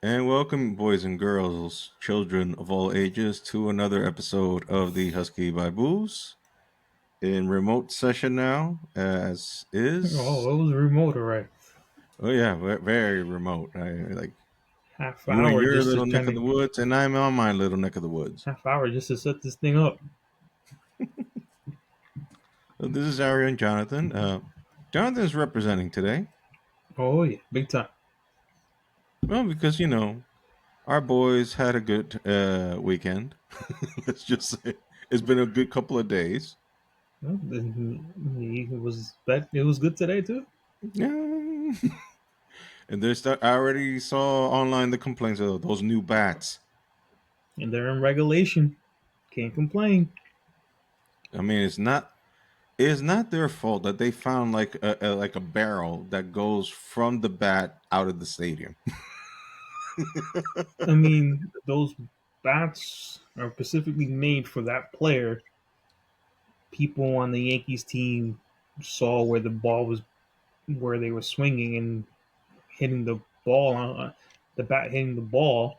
And welcome, boys and girls, children of all ages, to another episode of the Husky Bibles in remote session now, as is. Oh, it was remote, alright. Oh yeah, very remote. I like Half you in hour your just to little neck kind of the of woods, and I'm on my little neck of the woods. half hour just to set this thing up. So this is Ari and Jonathan. Jonathan's representing today. Oh yeah, big time. Well, because our boys had a good weekend. Let's just say it's been a good couple of days. Well, it was good today too, Yeah. And I already saw online the complaints of those new bats. and they're in regulation. Can't complain. I mean, it's not their fault that they found like a barrel that goes from the bat out of the stadium. I mean, those bats are specifically made for that player. People on the Yankees team saw where the ball was, where they were swinging and hitting the ball, the bat hitting the ball.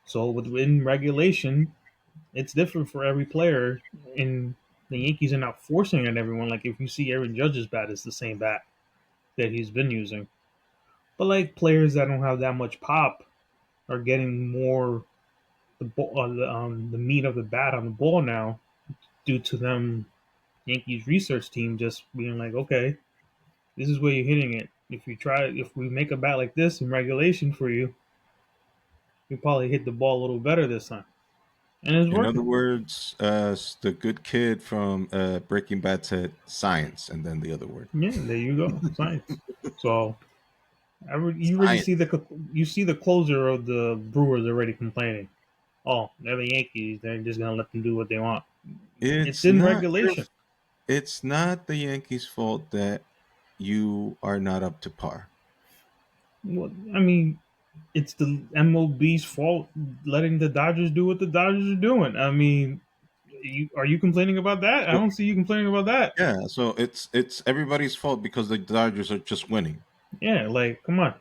So within regulation, it's different for every player. And the Yankees are not forcing it on everyone. Like if you see Aaron Judge's bat, it's the same bat that he's been using. But like players that don't have that much pop are getting more the meat of the bat on the ball now due to them Yankees research team just being like, okay, this is where you're hitting it. If we make a bat like this in regulation for you, you probably hit the ball a little better this time, and it's In other working. words, the good kid from Breaking Bad said science, and then the other word Yeah, there you go, science. So you already science. see the closer of the Brewers already complaining. Oh, they're the Yankees. They're just gonna let them do what they want. It's It's in not your. regulation. It's not the Yankees' fault that you are not up to par. Well, I mean, it's the MLB's fault letting the Dodgers do what the Dodgers are doing. I mean, are you complaining about that? I So don't see you complaining about that. yeah, so it's everybody's fault because the Dodgers are just winning. Yeah, like come on,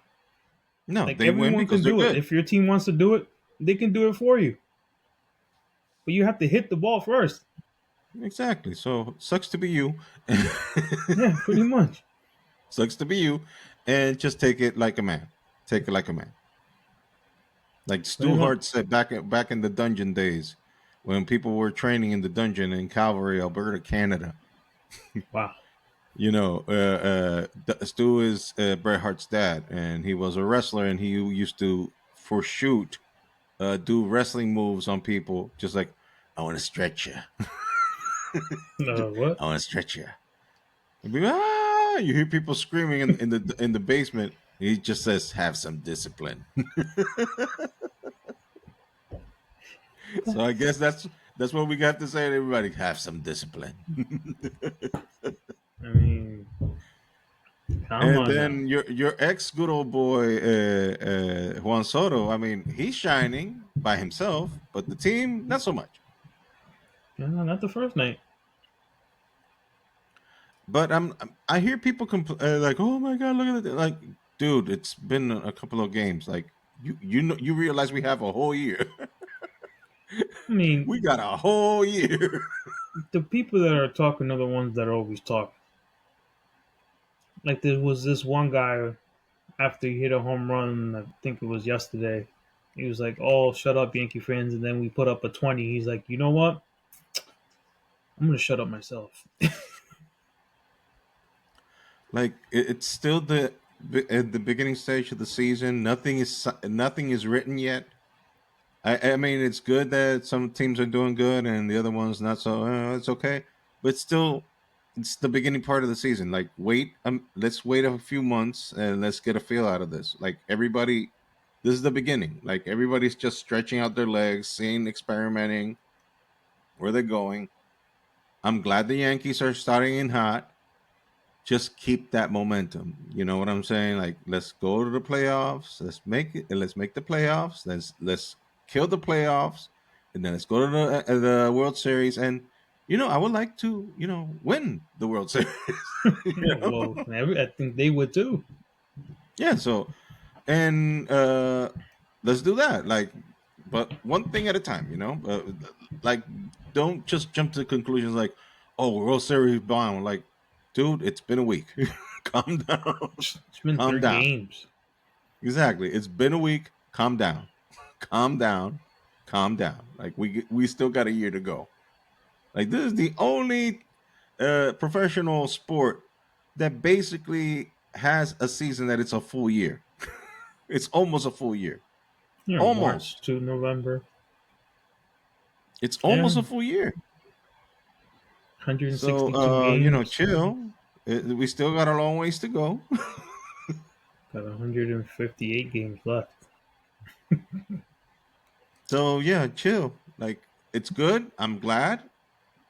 No, like they win everyone because can they're do it. good. If your team wants to do it, they can do it for you. But you have to hit the ball first. Exactly. So sucks to be you. Yeah, pretty much. Sucks to be you, and just take it like a man. Take it like a man. Like Pretty Stu much. Hart said back in the dungeon days, when people were training in the dungeon in Calgary, Alberta, Canada. Wow. Stu is Bret Hart's dad, and he was a wrestler, and he used to for shoot do wrestling moves on people, just like I want to stretch you. What? I want to stretch you. You hear people screaming in the basement. He just says, "Have some discipline." So I guess that's what we got to say to everybody. Have some discipline. I mean, come And on now. then your ex good old boy Juan Soto. I mean, he's shining by himself, but the team not so much. No, not the first night. But I hear people like, "Oh my god, look at it!" Like, dude, it's been a couple of games. Like, you realize we have a whole year. I mean, We got a whole year. the people that are talking are the ones that are always talking. Like there was this one guy after he hit a home run. I think it was yesterday. He was like, "Oh, shut up, Yankee fans!" And then we put up a 20. He's like, "You know what? I'm gonna shut up myself." Like, it's still at the beginning stage of the season. Nothing is written yet. I mean, it's good that some teams are doing good and the other ones not so. It's okay, but still, it's the beginning part of the season. Like, let's wait a few months and let's get a feel out of this. Like everybody, this is the beginning. Like everybody's just stretching out their legs, seeing, experimenting where they're going. I'm glad the Yankees are starting in hot. Just keep that momentum. You know what I'm saying? Like, let's go to the playoffs. Let's make it. Let's make the playoffs. Let's kill the playoffs, and then let's go to the World Series. And I would like to win the World Series. you know? Well, I think they would too. Yeah. So and let's do that. Like, but one thing at a time, you know. Like, don't just jump to conclusions like, "Oh, World Series bound." Like, dude, it's been a week. Calm down. It's been Calm three down. games. Exactly. It's been a week. Calm down. Calm down. Calm down. Like we still got a year to go. Like this is the only professional sport that basically has a season that it's a full year. It's almost a full year. March Almost. to November. It's Yeah, almost a full year. So 162 games. chill. We still got a long ways to go. Got 158 games left. So yeah, chill. Like it's good. I'm glad,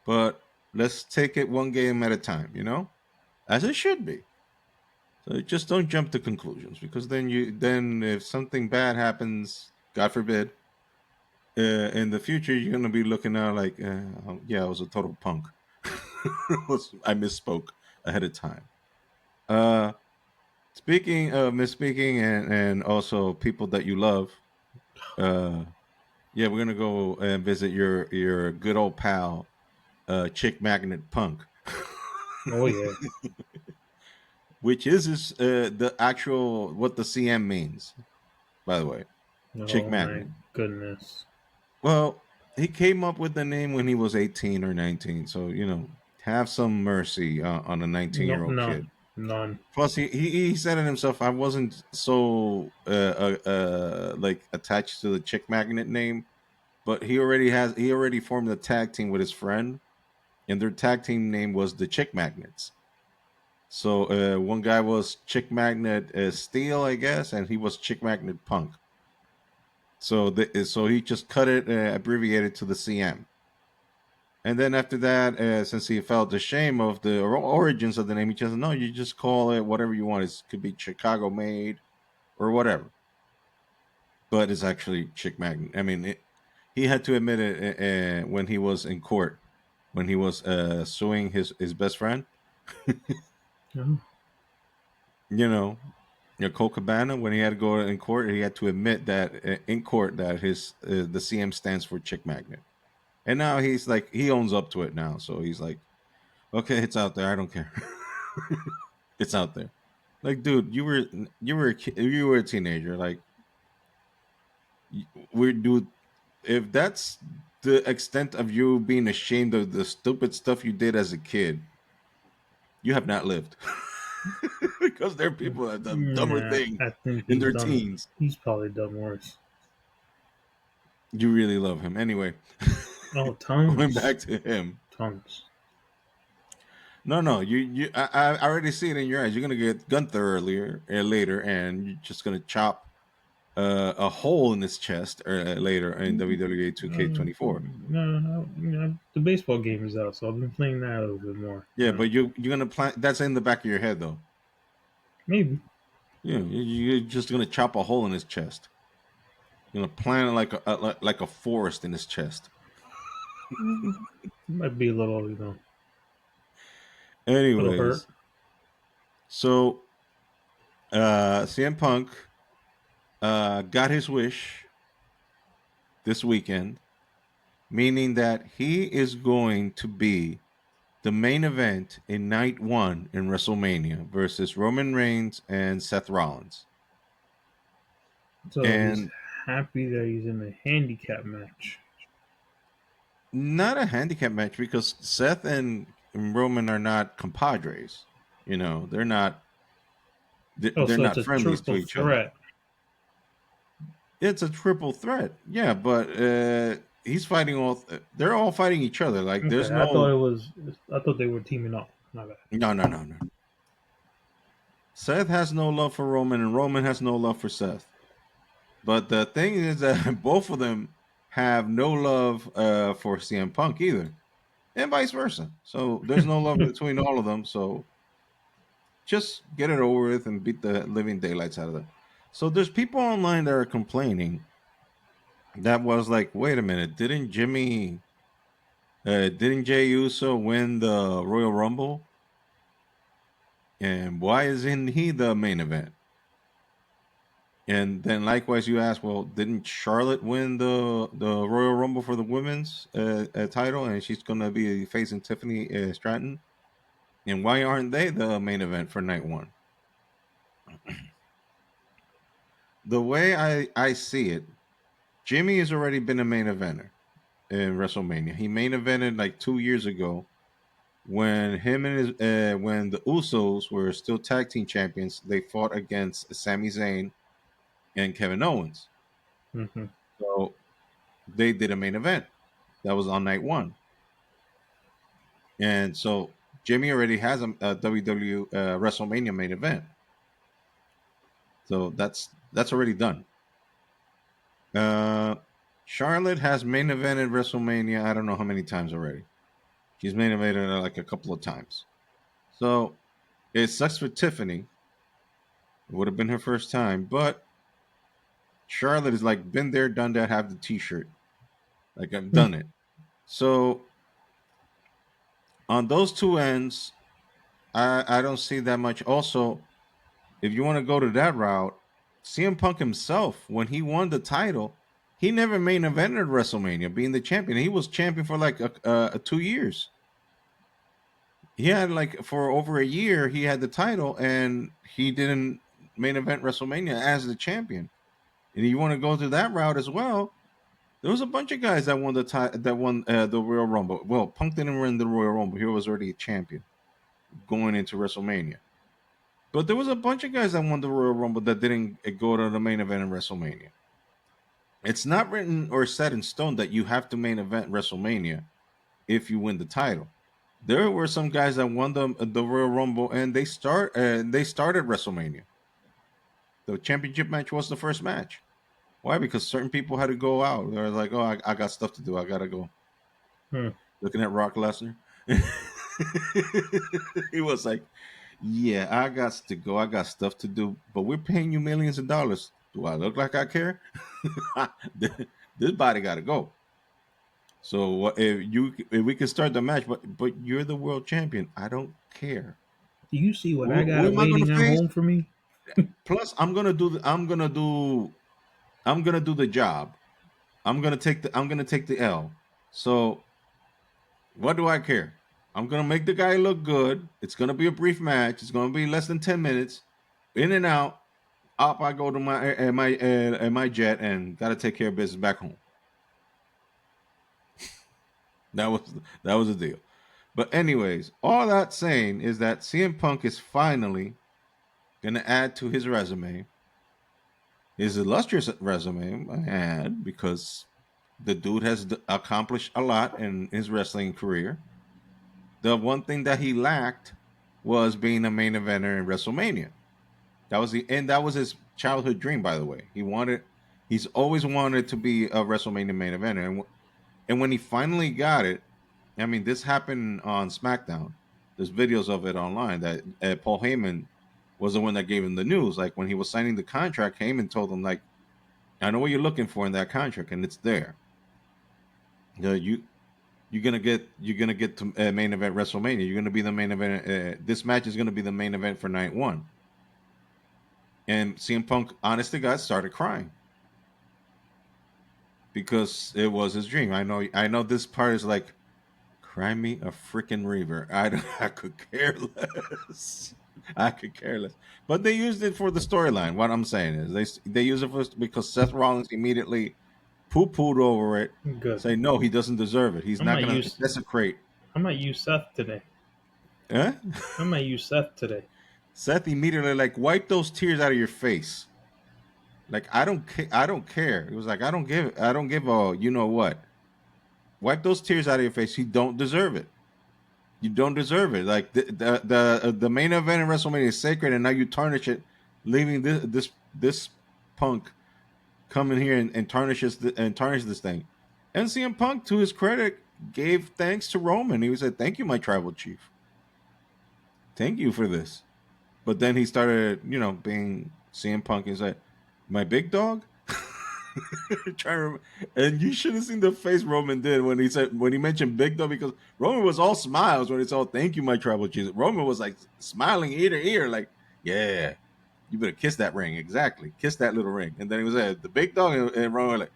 but let's take it one game at a time, you know? As it should be. So just don't jump to conclusions because then if something bad happens, God forbid, in the future you're gonna be looking out like, yeah, I was a total punk. I misspoke ahead of time. Uh, Speaking of misspeaking and also people that you love, uh, yeah, we're gonna go and visit your good old pal, Chick Magnet Punk, Oh yeah. which is the actual what the CM means, by the way, Chick Oh my Magnet. goodness. Well, he came up with the name when he was 18 or 19, so have some mercy on a 19-year No, old kid. none, none. Plus, he said it himself. I wasn't so like attached to the Chick Magnet name, but he already formed a tag team with his friend, and their tag team name was the Chick Magnets. So one guy was Chick Magnet Steel, I guess, and he was Chick Magnet Punk. So he just cut it abbreviated to the CM. And then after that, since he felt ashamed of the origins of the name, he just no, you just call it whatever you want. It could be Chicago made or whatever, but it's actually Chick Magnet. I mean, he had to admit it when he was in court, when he was suing his best friend. No. You know, Cole Cabana, when he had to go in court, he had to admit that in court that his the CM stands for Chick Magnet. And now he's like he owns up to it now, so he's like, okay, it's out there. I don't care. It's out there. Like, dude, you were a teenager. Like, we're dude. If that's the extent of you being ashamed of the stupid stuff you did as a kid, you have not lived. Because there are people that have done dumber Nah, things I think in he's their done. teens. He's probably done worse. You really love him. Anyway, Oh, going tons, back to him. tons. No. I already see it in your eyes. You're gonna get Gunther later, and you're just gonna chop a hole in his chest later in WWE No, 2K24. no, the baseball game is out, so I've been playing that a little bit more. Yeah, but you're gonna plan. That's in the back of your head, though. Maybe. Yeah, you're just gonna chop a hole in his chest. You're gonna plant it like a forest in his chest. Might be a little, little hurt. Anyways, so CM Punk got his wish this weekend, meaning that he is going to be the main event in night one in WrestleMania versus Roman Reigns and Seth Rollins. So he's And happy that he's in the handicap match. not a handicap match because Seth and Roman are not compadres. They're not Oh, they're so it's not a friendlies to triple each other. threat. It's a triple threat. Yeah, but he's fighting they're all fighting each other. Like there's Okay, I thought no it was. I thought they were teaming up. My bad. no. Seth has no love for Roman and Roman has no love for Seth. But the thing is that both of them have no love for CM Punk either, and vice versa. So there's no love between all of them. So just get it over with and beat the living daylights out of them. So there's people online that are complaining that was like, wait a minute, didn't Jay Uso win the Royal Rumble? And why isn't he the main event? And then likewise, you ask, well, didn't Charlotte win the Royal Rumble for the women's title, and she's going to be facing Tiffany Stratton? And why aren't they the main event for night one? The way I see it, Jimmy has already been a main eventer in WrestleMania. He main evented like 2 years ago when him and his when the Usos were still tag team champions. They fought against Sami Zayn and Kevin Owens. Hmm. So they did a main event that was on night one, and so Jimmy already has a WWE WrestleMania main event. So that's already done. Uh, Charlotte has main evented WrestleMania. I don't know how many times already. She's main evented like a couple of times. So it sucks for Tiffany. It would have been her first time, but Charlotte is like been there, done that. Have the T-shirt. Like I've done it. So on those two ends, I don't see that much. Also, if you want to go to that route, CM Punk himself, when he won the title, he never main evented WrestleMania, being the champion. He was champion for like 2 years. He had like for over a year, he had the title, and he didn't main event WrestleMania as the champion. And you want to go to that route as well. There was a bunch of guys that won that won the Royal Rumble. Well, Punk didn't win the Royal Rumble. He was already a champion going into WrestleMania. But there was a bunch of guys that won the Royal Rumble that didn't go to the main event in WrestleMania. It's not written or set in stone that you have to main event WrestleMania if you win the title. There were some guys that won the Royal Rumble and they started WrestleMania. The championship match was the first match. Why? Because certain people had to go out. They're like, "Oh, I got stuff to do. I gotta go." Hmm. Looking at Rock Lesnar, he was like, "Yeah, I got to go. I got stuff to do, but we're paying you millions of dollars. Do I look like I care? This body got to go." So if we can start the match, but you're the world champion. I don't care. Do you see what I Who got am I going waiting to at face? home for me? Plus, I'm gonna do the job. I'm gonna take the L. So what do I care? I'm gonna make the guy look good. It's gonna be a brief match. It's gonna be less than 10 minutes. In and out. Up I go to my jet and gotta take care of business back home. That was that was the deal. But anyways, all that saying is that CM Punk is finally gonna add to his resume, his illustrious resume, I add, because the dude has accomplished a lot in his wrestling career. The one thing that he lacked was being a main eventer in WrestleMania. That was his childhood dream, by the way. He's always wanted to be a WrestleMania main eventer, and when he finally got it, I mean, this happened on SmackDown. There's videos of it online that Paul Heyman was the one that gave him the news. Like when he was signing the contract, Heyman told him, like, "I know what you're looking for in that contract, and it's there. You you're gonna get to main event WrestleMania. You're gonna be the main event. This match is gonna be the main event for night one." And CM Punk, honest to God, started crying because it was his dream. I know this part is like, cry me a freaking river. I could care less. I could care less. But they used it for the storyline. What I'm saying is they use it because Seth Rollins immediately poo pooed over it, Good. say no, he doesn't deserve it. He's I not might gonna use desecrate. I might use Seth today. Huh? I might use Seth today. Seth immediately like wipe those tears out of your face. Like I don't care. It was like I don't give a you know what. Wipe those tears out of your face. You don't deserve it. You don't deserve it. Like the main event in WrestleMania is sacred, and now you tarnish it, leaving this punk come in here and tarnish this thing. And CM Punk, to his credit, gave thanks to Roman. He said, "Thank you, my tribal chief. Thank you for this." But then he started, being CM Punk. He's like, "My big dog." Trying to and you should have seen the face Roman did when he mentioned Big Dog, because Roman was all smiles when it's all "Thank you, my tribal chief." Roman was like smiling ear to ear, like, "Yeah, You better kiss that ring. Exactly. Kiss that little ring. And then he was the big dog and Roman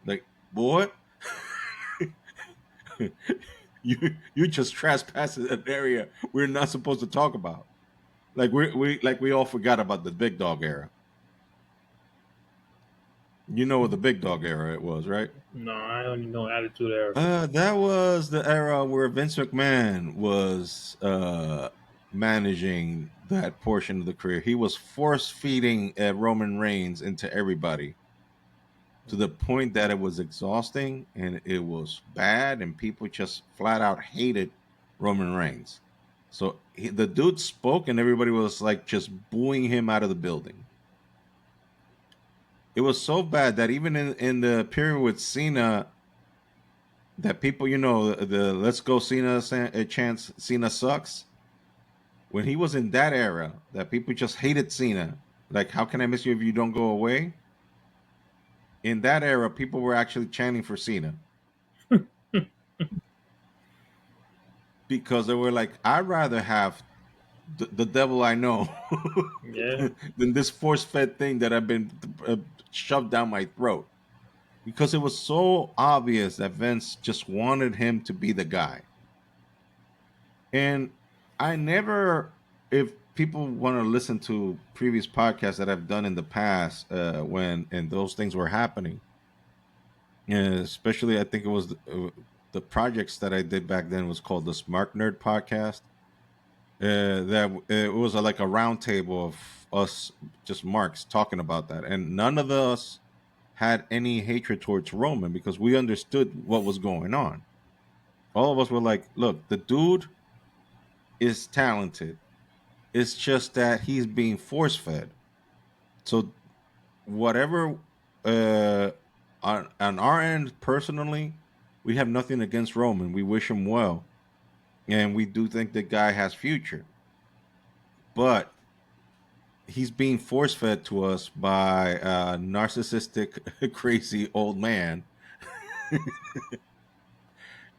like, boy, you just trespassed an area we're not supposed to talk about. Like we all forgot about the big dog era. You know what the big dog era it was, right? No, I only know Attitude Era. That was the era where Vince McMahon was managing that portion of the career. He was force feeding Roman Reigns into everybody to the point that it was exhausting and it was bad, and people just flat out hated Roman Reigns. So the dude spoke, and everybody was like just booing him out of the building. It was so bad that even in the period with Cena, that people, the "Let's go Cena" chance, Cena sucks. When he was in that era, that people just hated Cena. Like, how can I miss you if you don't go away? In that era, people were actually chanting for Cena because they were like, "I'd rather have the devil I know Yeah. than this force-fed thing that I've been shoved down my throat." Because it was so obvious that Vince just wanted him to be the guy. And I never, if people want to listen to previous podcasts that I've done in the past, when and those things were happening, especially I think it was the projects that I did back then was called the Smart Nerd Podcast. That it was like a round table of us, just marks, talking about that, and none of us had any hatred towards Roman because we understood what was going on. All of us were like, "Look, the dude is talented. It's just that he's being force fed. So whatever, uh, on our end, personally, we have nothing against Roman. We wish him well, and we do think the guy has future. But he's being force fed to us by a narcissistic, crazy old man.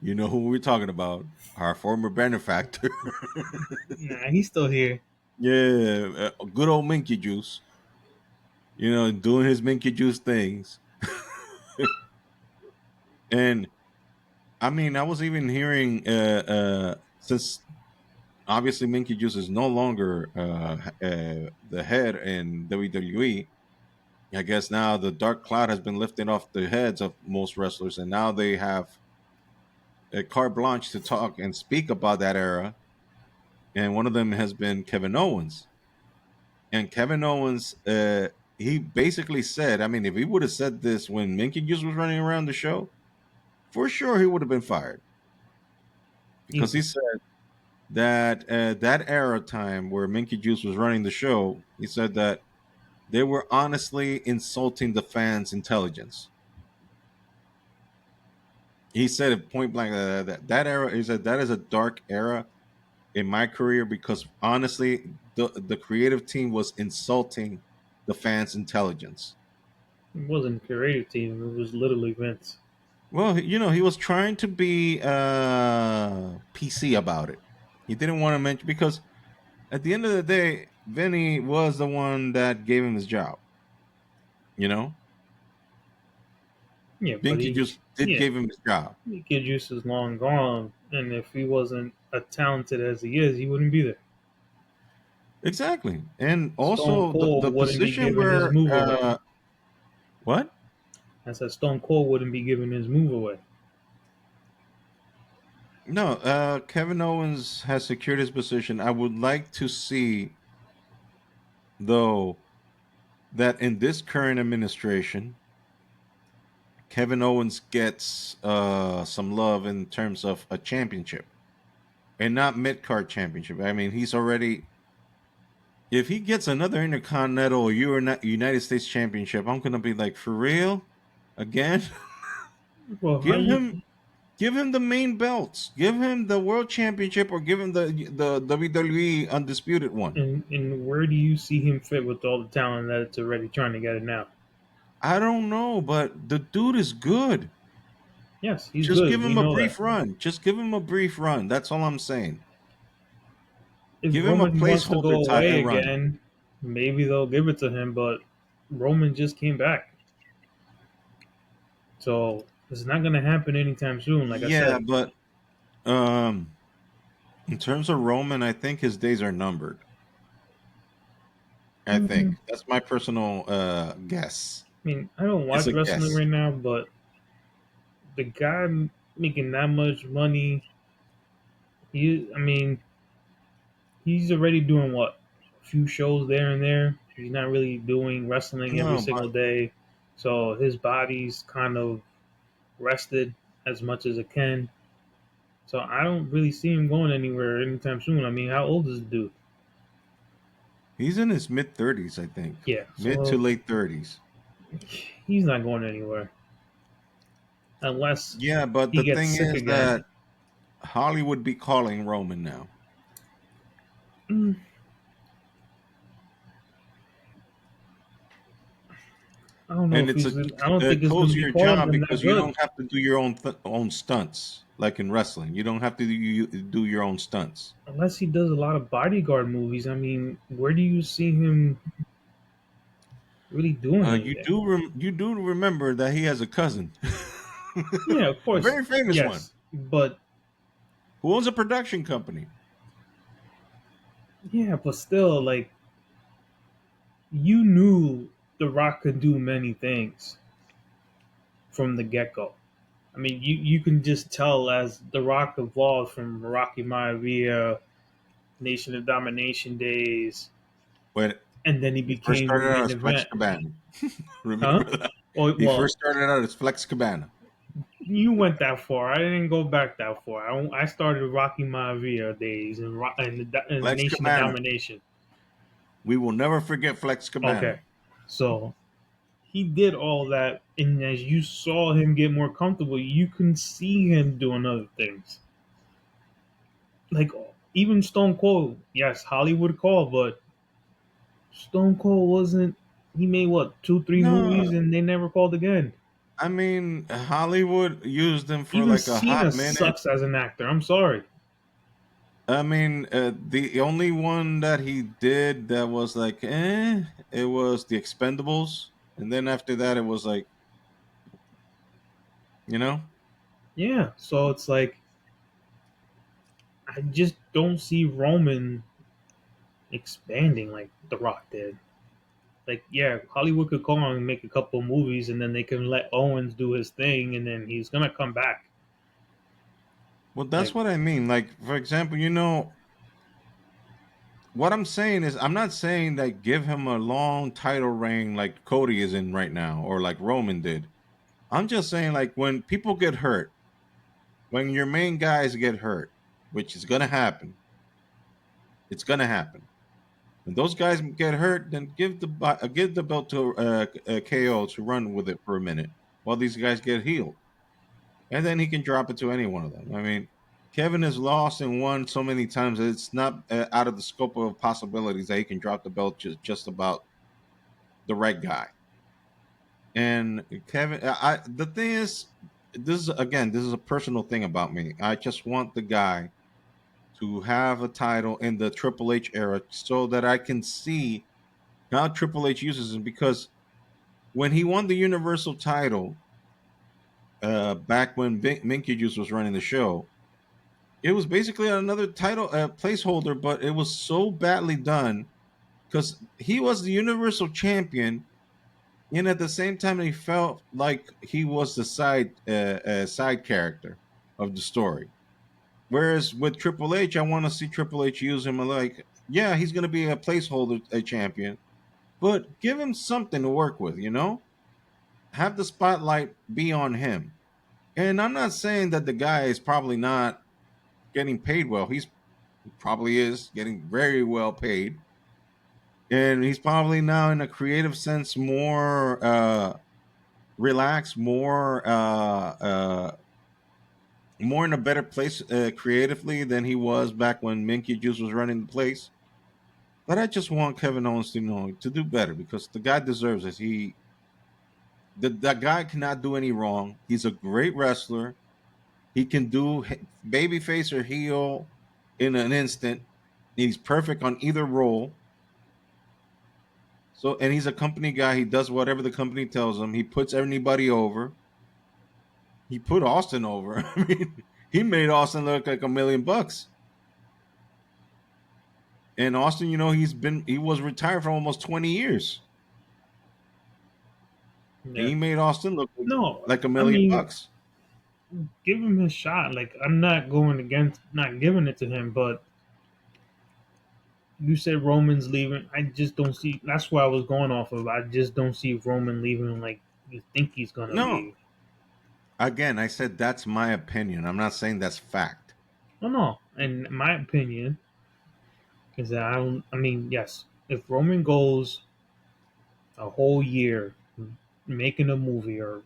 You know who we're talking about? Our former benefactor. Nah, he's still here. Yeah, good old Minky Juice. Doing his Minky Juice things. And I mean, I was even hearing, since obviously Minky Juice is no longer the head in WWE. I guess now the dark cloud has been lifted off the heads of most wrestlers, and now they have a carte blanche to talk and speak about that era. And one of them has been Kevin Owens. And Kevin Owens, he basically said, I mean, if he would have said this when Minky Juice was running around the show, for sure he would have been fired because he Easy. said that that era time where Minky Juice was running the show, he said that they were honestly insulting the fans' intelligence. He said it point blank, that era. He said that is a dark era in my career because honestly, the creative team was insulting the fans' intelligence. It wasn't a creative team. It was literally Vince. Well, he was trying to be PC about it. He didn't want to mention because at the end of the day, Vinny was the one that gave him his job. You know, Yeah, but Binky he, just did yeah, give him his job. Kid Juice is long gone, and if he wasn't as talented as he is, he wouldn't be there. Exactly, and Stone also the Cold wouldn't be position giving his where move away. what? I said Stone Cold wouldn't be giving his move away. No, Kevin Owens has secured his position. I would like to see, though, that in this current administration, Kevin Owens gets some love in terms of a championship and not mid card championship. I mean, he's already. If he gets another Intercontinental or United States Championship, I'm gonna be like, for real, again. Well, how give you him, give him the main belts. Give him the World Championship or give him the WWE Undisputed one. and where do you see him fit with all the talent that's already trying to get it now? I don't know, but the dude is good. Yes, he's Just good. give We him a know that. brief run. Just give him a brief run. That's all I'm saying. if Give him a Roman wants to placeholder go away run. again, maybe they'll give it to him. But Roman just came back, so it's not going to happen anytime soon. Like I Yeah, said. but um, in terms of Roman, I think his days are numbered. I Mm, think that's my personal guess. I mean, I don't It's watch a wrestling guess. right now, but the guy making that much money, I mean, he's already doing what? A few shows there and there. He's not really doing wrestling every No, single but day. So his body's kind of rested as much as it can. So I don't really see him going anywhere anytime soon. I mean, how old is the dude? he's in his mid 30s, I think, Yeah, mid to so late 30s. he's not going anywhere unless Yeah, but he the gets thing sick is again. that Hollywood be calling Roman now, Mm, I don't know and if it's he's. I don't a think he's going to be cozier calling job them that because you good don't have to do your own stunts like in wrestling. You don't have to do your own stunts. unless he does a lot of bodyguard movies. I mean, where do you see him really doing anything? You do remember that he has a cousin, Yeah, of a course, very famous one, yes, but who owns a production company. yeah, but still, like you knew The Rock could do many things from the get go. I mean, you can just tell as The Rock evolved from Rocky Maivia, Nation of Domination days, When and then he he first became the started out main as Flex event. Cabana, Huh? remember that? Oh He well, first started out as Flex Cabana. you went that far. I didn't go back that far. I started Rocky Maivia days and Flex Nation of Cabana. Domination. We will never forget Flex Okay, Cabana. so he did all that, and as you saw him get more comfortable, you can see him doing other things. Like even Stone Cold, yes, Hollywood called, but Stone Cold wasn't. He made what 2, 3 No, movies, and they never called again. I mean Hollywood used him for Even like a hot Cena minute. sucks as an actor. I'm sorry. I mean, the only one that he did that was like, it was the Expendables, and then after that, it was like, you know, Yeah, so it's like I just don't see Roman expanding like The Rock did. Like, yeah, Hollywood could call him and make a couple movies, and then they can let Owens do his thing, and then he's gonna come back. well, that's Like, what I mean. Like, for example, what I'm saying is, I'm not saying that give him a long title reign like Cody is in right now, or like Roman did. I'm just saying, like, when people get hurt, when your main guys get hurt, which is gonna happen, it's gonna happen. When those guys get hurt, then give the belt to KO to run with it for a minute while these guys get healed, and then he can drop it to any one of them. I mean, Kevin has lost and won so many times that it's not out of the scope of possibilities that he can drop the belt just about the right guy. And Kevin, the thing is, this is a personal thing about me. I just want the guy to have a title in the Triple H era so that I can see how Triple H uses him, because when he won the Universal title back when Mink Juice was running the show, it was basically another title placeholder, but it was so badly done because he was the Universal Champion, and at the same time, he felt like he was the side character of the story. Whereas with Triple H, I want to see Triple H use him like, yeah, he's going to be a placeholder, a champion, but give him something to work with, have the spotlight be on him. And I'm not saying that the guy is probably not getting paid well. He probably is getting very well paid. And he's probably now in a creative sense more relaxed, more in a better place creatively than he was back when Minky Juice was running the place. But I just want Kevin Owens to to do better because the guy deserves it. That guy cannot do any wrong. He's a great wrestler. He can do babyface or heel in an instant. He's perfect on either role. So, and he's a company guy. He does whatever the company tells him. He puts anybody over. He put Austin over. I mean, he made Austin look like $1 million. And Austin, he was retired for almost 20 years. And Yeah. he made Austin look No, like a I million mean, bucks. give him his shot. Like I'm not going against not giving it to him, but you said Roman's leaving. I just don't see. That's what I was going off of. I just don't see Roman leaving like you think he's gonna No, leave. again, I said that's my opinion. I'm not saying that's fact. No, no. In my opinion, is that I don't. I mean, yes, if Roman goes a whole year making a movie, or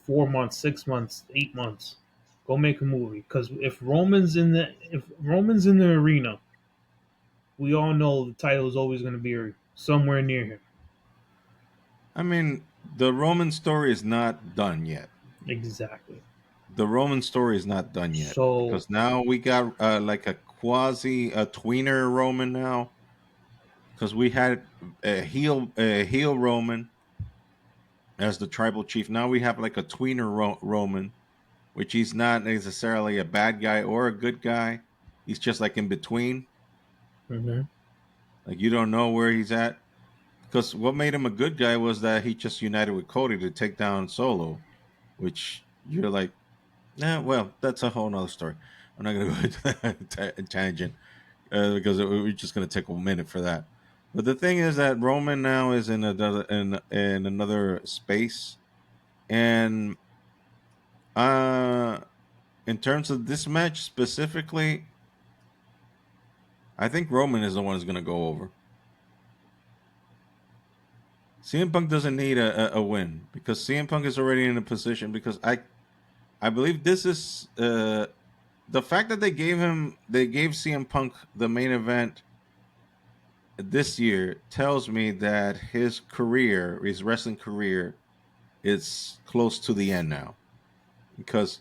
4 months, 6 months, 8 months, go make a movie. Because if Roman's in the arena, we all know the title is always going to be somewhere near him. I mean, the Roman story is not done yet. Exactly. The Roman story is not done yet So, because now we got like a tweener Roman now because we had a heel Roman as the tribal chief. Now we have like a tweener Roman, which he's not necessarily a bad guy or a good guy. He's just like in between. mhm. Like you don't know where he's at. Because what made him a good guy was that he just united with Cody to take down Solo, which you're like, nah, well, that's a whole nother story. I'm not going to go into that tangent because we're just going to take a minute for that. But the thing is that Roman now is in another space, and uh, in terms of this match specifically, I think Roman is the one who's going to go over. CM Punk doesn't need a win because CM Punk is already in a position because I believe this is the fact that they gave CM Punk the main event this year tells me that his wrestling career, is close to the end now. Because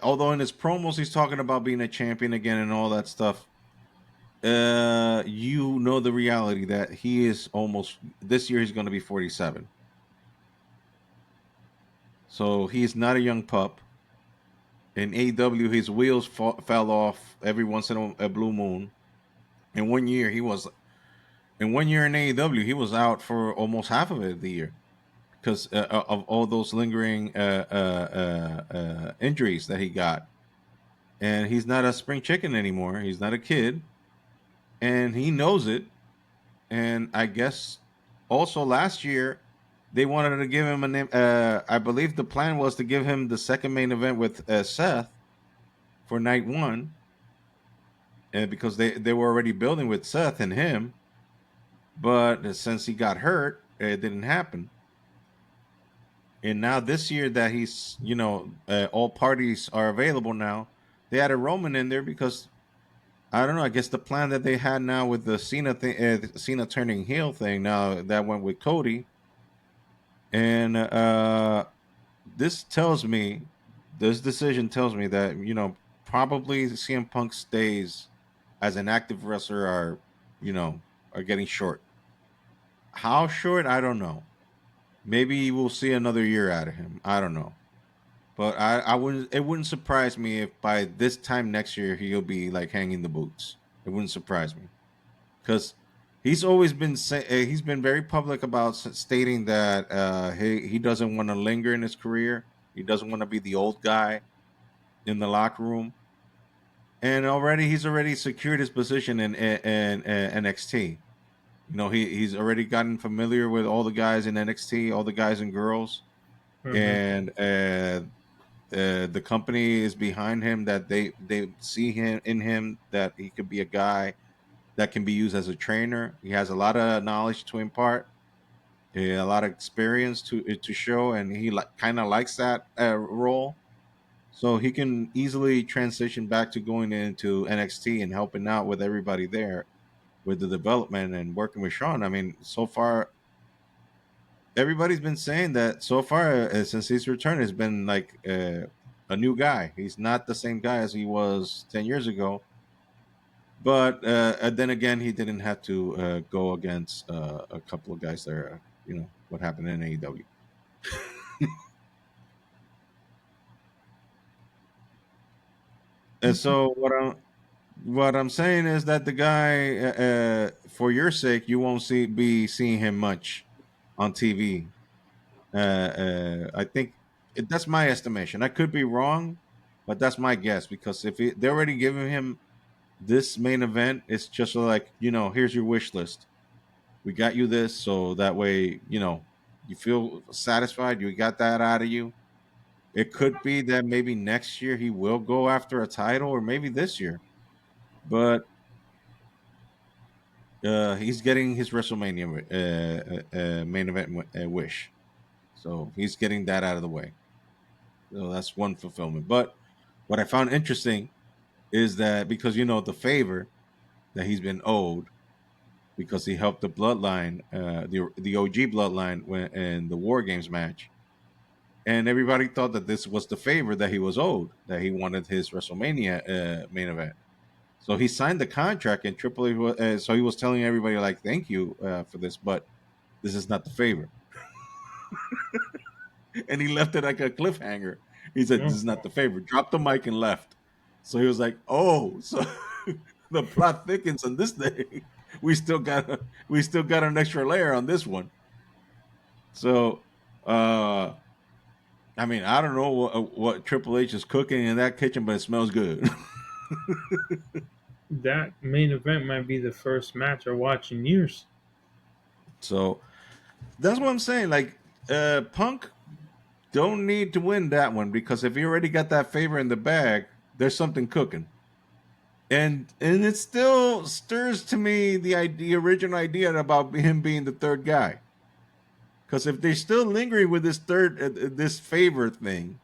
although in his promos he's talking about being a champion again and all that stuff, the reality that he is almost this year he's going to be 47. So he's not a young pup. In AEW, his wheels fell off every once in a blue moon. In 1 year, in AEW, he was out for almost half of it the year because of all those lingering injuries that he got. And he's not a spring chicken anymore. He's not a kid, and he knows it. And I guess also last year they wanted to give him a name. I believe the plan was to give him the second main event with Seth for night one, because they were already building with Seth and him. But since he got hurt, it didn't happen. And now this year that he's, all parties are available now, they added Roman in there because I don't know. I guess the plan that they had now with the Cena thing, Cena turning heel thing, now that went with Cody, and this decision tells me that probably CM Punk stays as an active wrestler are getting short. How short? I don't know. Maybe we'll see another year out of him. I don't know. But I wouldn't. It wouldn't surprise me if by this time next year he'll be like hanging the boots. It wouldn't surprise me because he's been very public about stating that he doesn't want to linger in his career. He doesn't want to be the old guy in the locker room, and he's already secured his position in NXT. He's already gotten familiar with all the guys in NXT, all the guys and girls, Mhm. and the company is behind him. That they see him that he could be a guy that can be used as a trainer. He has a lot of knowledge to impart, a lot of experience to show, and he kind of likes that role. So he can easily transition back to going into NXT and helping out with everybody there with the development and working with Sean. I mean, so far everybody's been saying that so far since his return has been like a new guy. He's not the same guy as he was 10 years ago. But and then again, he didn't have to go against a couple of guys there. What happened in AEW. And so what I'm saying is that the guy, for your sake, you won't be seeing him much on TV. I think that's my estimation. I could be wrong, but that's my guess because if they're already giving him this main event, it's just like here's your wish list. We got you this, so that way you feel satisfied. You got that out of you. It could be that maybe next year he will go after a title, or maybe this year, but he's getting his WrestleMania main event wish, so he's getting that out of the way. So that's one fulfillment. But what I found interesting is that because the favor that he's been owed because he helped the bloodline, the OG bloodline, in the War Games match, and everybody thought that this was the favor that he was owed, that he wanted his WrestleMania main event. So he signed the contract, and Triple H. So he was telling everybody like, "Thank you for this, but this is not the favor." And he left it like a cliffhanger. He said, "This Oh, is not the favor." Dropped the mic and left. So he was like, "Oh, so the plot thickens on this day. We still got an extra layer on this one." So, I mean, I don't know what Triple H is cooking in that kitchen, but it smells good. that main event might be the first match I watch in years. So that's what I'm saying. Like, Punk don't need to win that one because if he already got that favor in the bag, there's something cooking. And it still stirs to me the original idea about him being the third guy. Because if they're still lingering with this favor thing,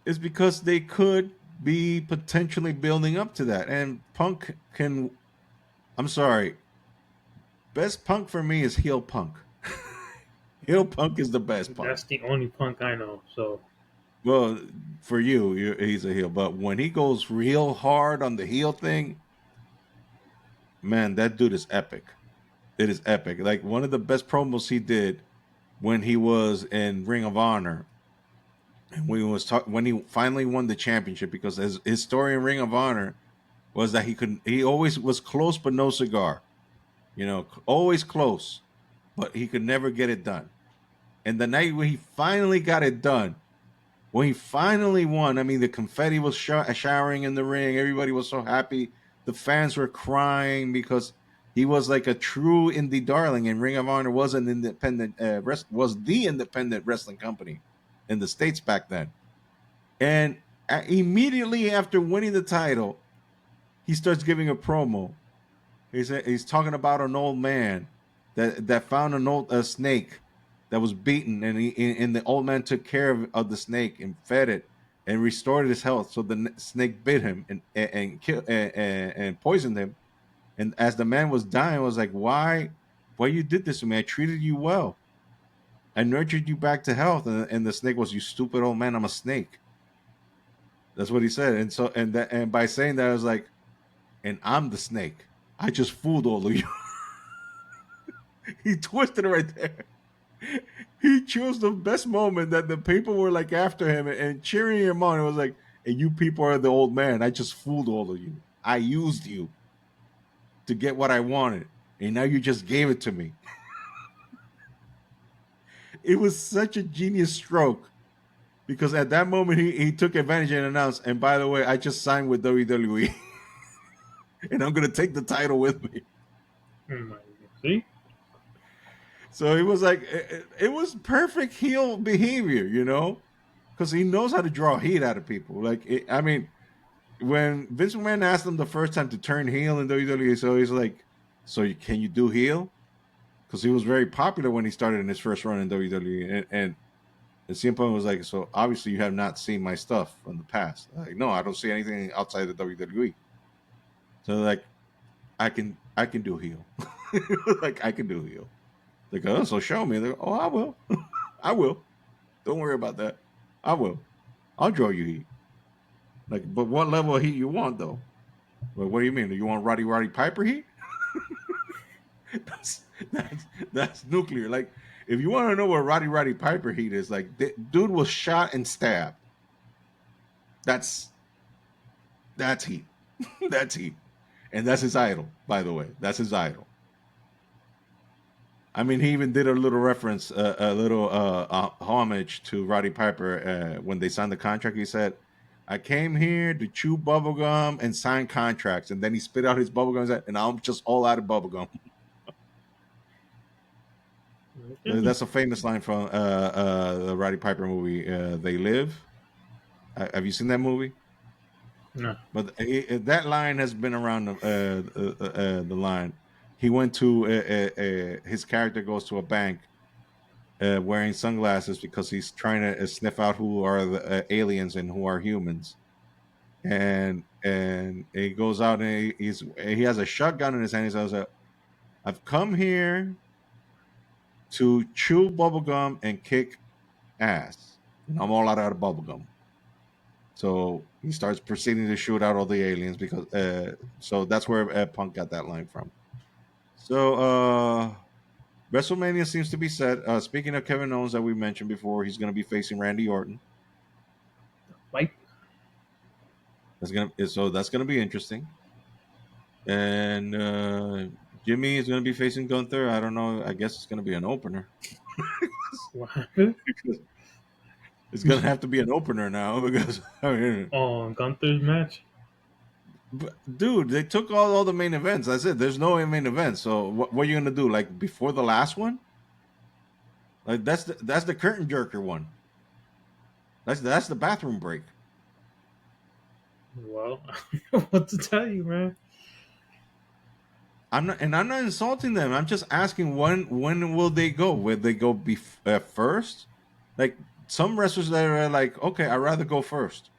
it's because they could be potentially building up to that. And Punk can. I'm sorry. Best Punk for me is heel Punk. Heel Punk is the best Punk. That's the only Punk I know. So Well, for he's a heel, but when he goes real hard on the heel thing, man, that dude is epic. It is epic. Like one of the best promos he did when he was in Ring of Honor, and when he finally won the championship, because his story in Ring of Honor was that he always was close but no cigar. Always close, but he could never get it done. And the night when he finally got it done, when he finally won, I mean, the confetti was showering in the ring. Everybody was so happy. The fans were crying because he was like a true indie darling, and Ring of Honor was an independent was the independent wrestling company in the states back then. And immediately after winning the title, he starts giving a promo. He's talking about an old man that found an old snake that was beaten, and the old man took care of the snake and fed it and restored his health. So the snake bit him and poisoned him. And as the man was dying, I was like, why you did this to me? I treated you well. I nurtured you back to health. And the snake was, you stupid old man. I'm a snake. That's what he said. And by saying that, I was like, and I'm the snake. I just fooled all of you. He twisted it right there. He chose the best moment that the people were like after him and cheering him on. It was like, and you people are the old man. I just fooled all of you. I used you to get what I wanted. And now you just gave it to me. It was such a genius stroke because at that moment he took advantage and announced, and by the way, I just signed with WWE and I'm going to take the title with me. see, So it was like, it was perfect heel behavior, because he knows how to draw heat out of people. Like, I mean, when Vince McMahon asked him the first time to turn heel in WWE, so he's like, "So can you do heel?" Because he was very popular when he started in his first run in WWE, and CM Punk was like, "So obviously you have not seen my stuff from the past." Like, no, I don't see anything outside of WWE. So like, I can do heel, like I can do heel. Like, oh, so show me. Like, oh, I will, I will. Don't worry about that. I will. I'll draw you heat. Like, but what level of heat you want though? Well, what do you mean? Do you want Roddy Piper heat? that's, that's nuclear. Like, if you want to know what Roddy Piper heat is, like, dude was shot and stabbed. That's that's heat. That's heat, and that's his idol. By the way, that's his idol. I mean, he even did a little reference, a little homage to Roddy Piper when they signed the contract. He said, "I came here to chew bubblegum and sign contracts," and then he spit out his bubblegum and said, "And I'm just all out of bubblegum." Okay. That's a famous line from the Roddy Piper movie, "They Live." Have you seen that movie? No. But that line has been around the line. He went to his character goes to a bank wearing sunglasses because he's trying to sniff out who are the aliens and who are humans. And he goes out and he has a shotgun in his hand. He says, "I've come here to chew bubblegum and kick ass. And I'm all out of bubblegum." So he starts proceeding to shoot out all the aliens because so that's where Punk got that line from. So WrestleMania seems to be set. Speaking of Kevin Owens that we mentioned before, he's going to be facing Randy Orton. Like, That's gonna be interesting. And Jimmy is gonna be facing Gunther. I don't know. I guess it's gonna be an opener. what happened? It's gonna have to be an opener now because I mean, Oh, Gunther's match. dude, they took all the main events. That's it. There's no main event. So what are you gonna do? Like before the last one? Like that's the curtain jerker one. That's the bathroom break. Well, I don't know what to tell you, man. I'm not insulting them. I'm just asking when will they go? Will they go first? Like some wrestlers that are like, okay, I'd rather go first.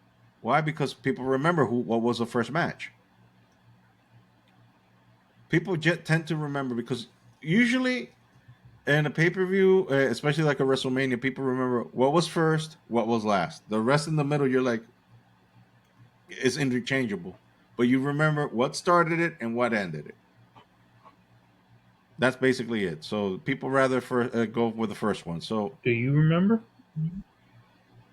Why? Because people remember what was the first match. People tend to remember because usually in a pay per view, especially like a WrestleMania, people remember what was first, what was last. The rest in the middle, you're like, it's interchangeable. But you remember what started it and what ended it. That's basically it. So people rather go with the first one. So Do you remember?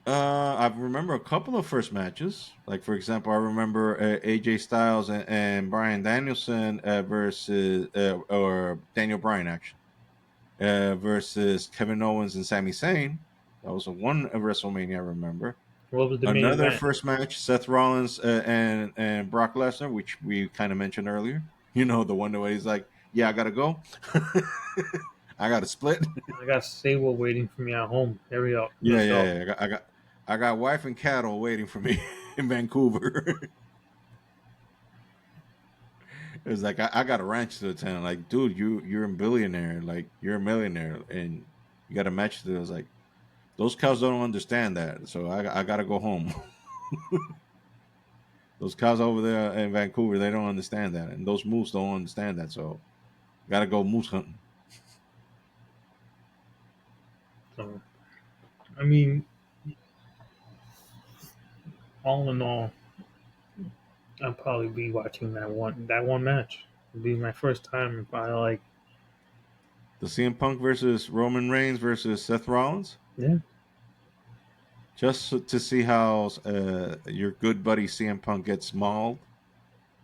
I remember a couple of first matches. Like for example, I remember AJ Styles and Brian Danielson versus or Daniel Bryan actually versus Kevin Owens and Sami Zayn. That was one WrestleMania I remember. What was the main Another event? first match: Seth Rollins and Brock Lesnar, which we kind of mentioned earlier. You know, the one where he's like, "Yeah, I gotta go. I gotta split." I got Sable waiting for me at home. Hurry up. Yeah, Let's yeah, go. yeah. I got wife and cattle waiting for me in Vancouver. It's like I got a ranch to attend. Like, dude, you're a billionaire. Like, you're a millionaire, and you got a match to do. It's like those cows don't understand that. So I got to go home. Those cows over there in Vancouver, they don't understand that, and those moose don't understand that. So got to go moose hunting. So, I mean, all in all, I'll probably be watching that one match. It'll be my first time. Probably like, The CM Punk versus Roman Reigns versus Seth Rollins, yeah, just to see how your good buddy CM Punk gets mauled.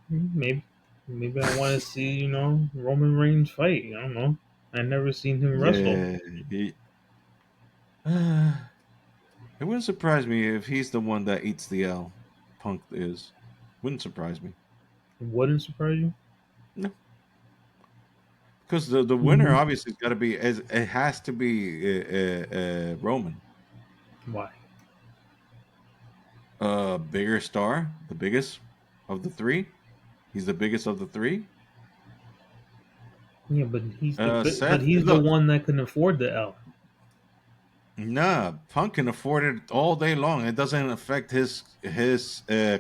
maybe I want to see Roman Reigns fight. I don't know. I never seen him wrestle. Yeah, it wouldn't surprise me if he's the one that eats the L. Punk is. Wouldn't surprise me. It wouldn't surprise you. No, because the winner Mhm. obviously got to be it has to be Roman, Why? bigger star, the biggest of the three. He's the biggest of the three. Yeah, but but Seth, he's the look, one that can afford the L. nah, Punk can afford it all day long. It doesn't affect his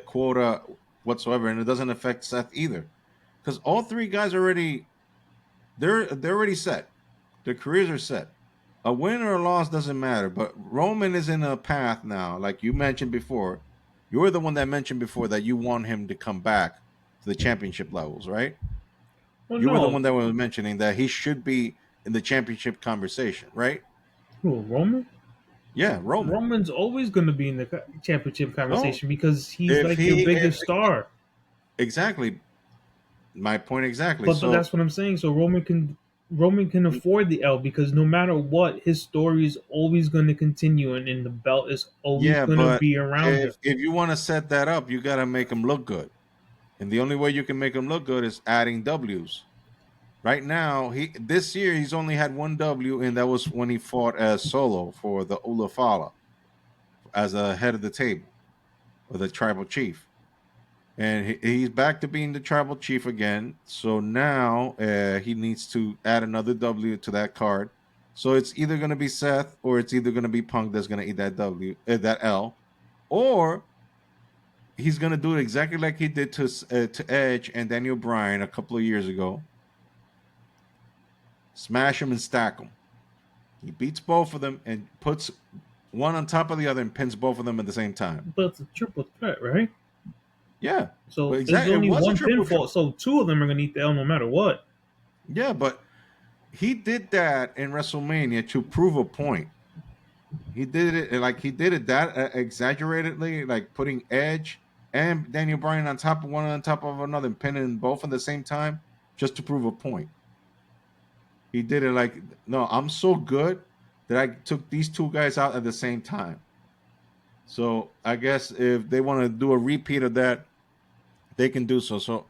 quota whatsoever, and it doesn't affect Seth either, because all three guys already they're already set. Their careers are set. A win or a loss doesn't matter. But Roman is in a path now, like you mentioned before. You're the one that mentioned before that you want him to come back the championship levels, right? Well, You were the no, one that was mentioning that he should be in the championship conversation, right? who Roman? Yeah, Roman. Roman's always going to be in the championship So conversation because he's if like your he if biggest star. exactly my point exactly. But So that's what I'm saying. So Roman can afford the L because no matter what, his story is always going to continue, and the belt is always yeah, going to but be around him. if you want to set that up, you got to make him look good, and the only way you can make him look good is adding W's. Right now, he this year he's only had one W, and that was when he fought as solo for the Ulafala as a head of the table or the tribal chief. And he's back to being the tribal chief again. So now he needs to add another W to that card. So it's either going to be Seth or it's either going to be Punk that's going to eat that that L, or he's going to do it exactly like he did to Edge and Daniel Bryan a couple of years ago. Smash him and stack him. He beats both of them and puts one on top of the other and pins both of them at the same time. But it's a triple threat, right? Yeah, but So it's exactly, it only was a one triple pinfall. threat. So two of them are going to eat the L no matter what. Yeah, but he did that in WrestleMania to prove a point. He did it like he did it that exaggeratedly, like putting Edge and Daniel Bryan on top of one on top of another and pinning both at the same time just to prove a point. He did it like, no, I'm so good that I took these two guys out at the same time. So I guess if they want to do a repeat of that, they can do so. So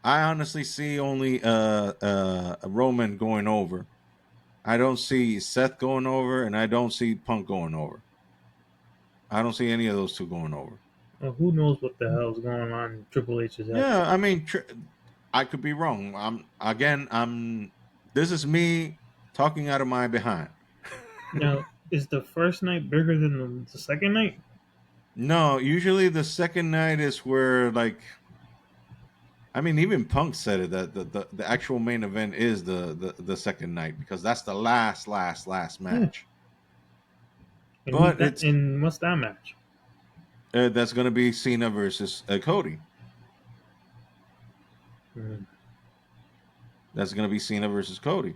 I honestly see only Roman going over. I don't see Seth going over, and I don't see Punk going over. I don't see any of those two going over. Well, who knows what the hell is going on in Triple H's head? Yeah, I mean, I could be wrong. I'm. This is me talking out of my behind. Now, is the first night bigger than the second night? No, usually the second night is where, like, I mean, even Punk said it that the actual main event is the second night because that's the last Yeah. match. And who's But that? it's And what's that match? that's going to be Cena versus Cody. Hmm. That's going to be Cena versus Cody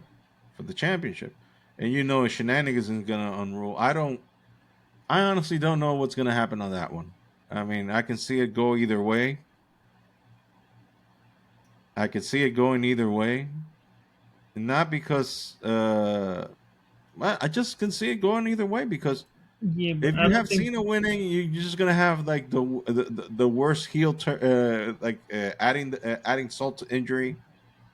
for the championship. And you know, shenanigans is going to unroll. I honestly don't know what's going to happen on that one. I mean, I can see it go either way. I could see it going either way. Not because I just can see it going either way because Yeah, but if I you don't have think. Cena winning, you're just gonna have like the worst heel, like adding salt to injury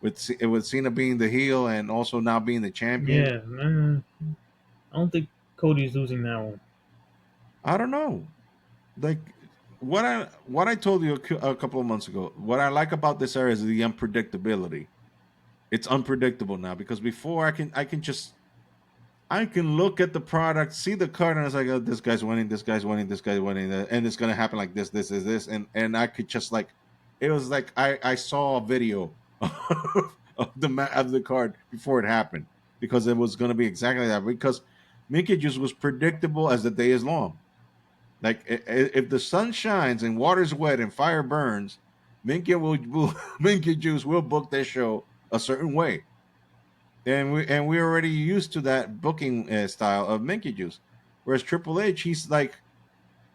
with Cena being the heel and also now being the champion. Yeah, man. I don't think Cody's losing that one. I don't know. Like what I told you a couple of months ago. What I like about this era is the unpredictability. It's unpredictable now because before I can look at the product, see the card, and I was like, oh, this guy's winning, this guy's winning, this guy's winning, and it's gonna happen like this is this, and I could just like, it was like I saw a video of of the card before it happened because it was gonna be exactly that because Mink Juice was predictable as the day is long. Like if the sun shines and water's wet and fire burns, will Mink Juice will book their show a certain way, and we're already used to that booking style of Minky Juice. Whereas Triple H, he's like,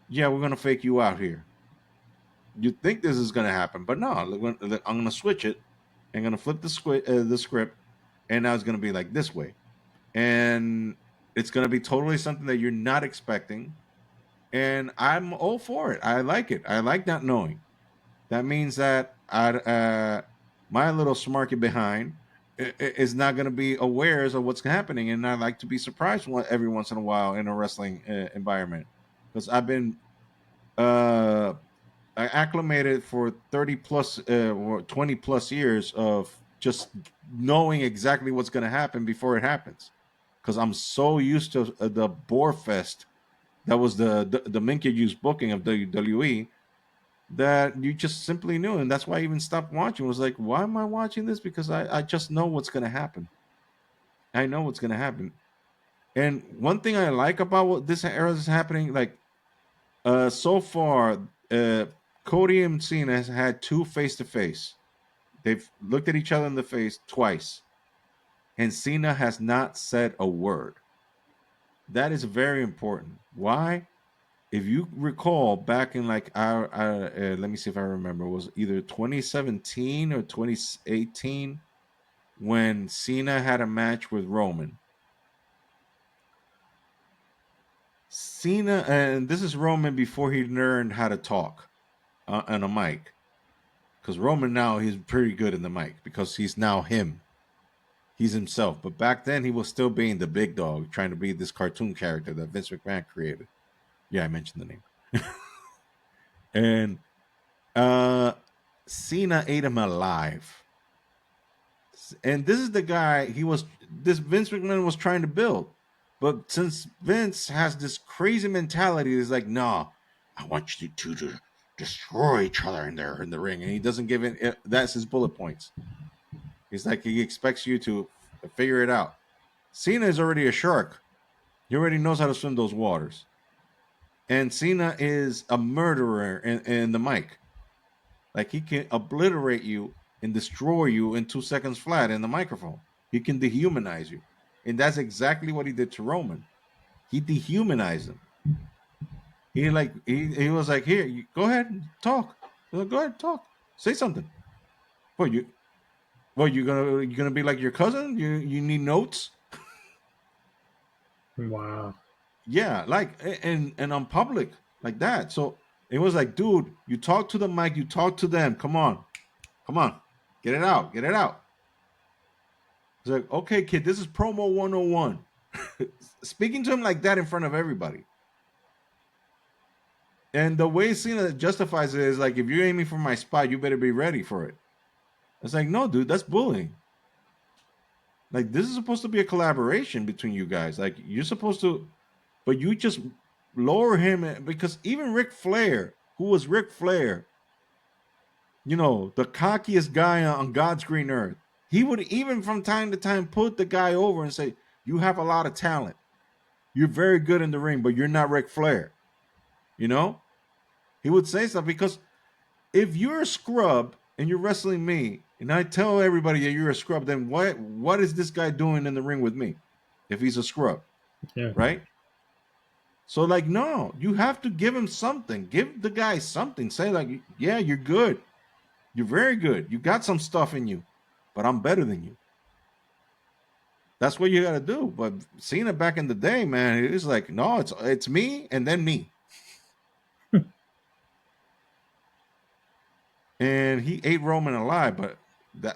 yeah, we're gonna fake you out here. You think this is gonna happen, but no, I'm gonna switch it. I'm gonna flip the script, and now it's gonna be like this way, and it's gonna be totally something that you're not expecting. And I'm all for it. I like it. I like not knowing. That means that my little smarky behind is not going to be aware of what's happening, and I like to be surprised every once in a while in a wrestling environment because I've been uh, acclimated for 30 plus or 20 plus years of just knowing exactly what's going to happen before it happens because I'm so used to the bore fest that was the Minky Juice booking of WWE that you just simply knew, and that's why I even stopped watching. It was like, why am I watching this? Because I just know what's going to happen. I know what's going to happen. And one thing I like about what this era is happening, like so far, Cody and Cena has had two face to face. They've looked at each other in the face twice, and Cena has not said a word. That is very important. Why? If you recall, back in like our let me see if I remember, it was either 2017 or 2018 when Cena had a match with Roman. Cena, and this is Roman before he learned how to talk on a mic. Because Roman now he's pretty good in the mic because he's now him. He's himself. But back then he was still being the big dog, trying to be this cartoon character that Vince McMahon created. Yeah, I mentioned the name. And uh Cena ate him alive. And this is the guy this Vince McMahon was trying to build. But since Vince has this crazy mentality, it's like, no, I want you two to destroy each other in the ring, and he doesn't give it. That's his bullet points. He's like he expects you to figure it out. Cena is already a shark. He already knows how to swim those waters, and Cena is a murderer in the mic. Like he can obliterate you and destroy you in 2 seconds flat in the microphone. He can dehumanize you. And that's exactly what he did to Roman. He dehumanized him. He was like, here, go ahead, talk. Like, go ahead, talk. Say something. What you gonna be like your cousin? You need notes? Wow. Yeah, like and on public like that. So it was like, dude, you talk to the mic, you talk to them. Come on. Come on. Get it out. Get it out. It's like, okay, kid, this is promo 101. Speaking to him like that in front of everybody. And the way Cena justifies it is like, if you're aiming for my spot, you better be ready for it. It's like, no, dude, that's bullying. Like, this is supposed to be a collaboration between you guys. Like, you're supposed to, but you just lower him because even Ric Flair, who was Ric Flair, the cockiest guy on God's green earth, he would even from time to time put the guy over and say, you have a lot of talent. You're very good in the ring, but you're not Ric Flair. You know? He would say stuff because if you're a scrub and you're wrestling me, and I tell everybody that you're a scrub, then what is this guy doing in the ring with me? If he's a scrub, Yeah. right? So like, no, you have to give him something. Give the guy something. Say like, yeah, you're good. You're very good. You got some stuff in you, but I'm better than you. That's what you got to do. But Cena back in the day, man, it was like, no, it's me and then me. And he ate Roman alive, but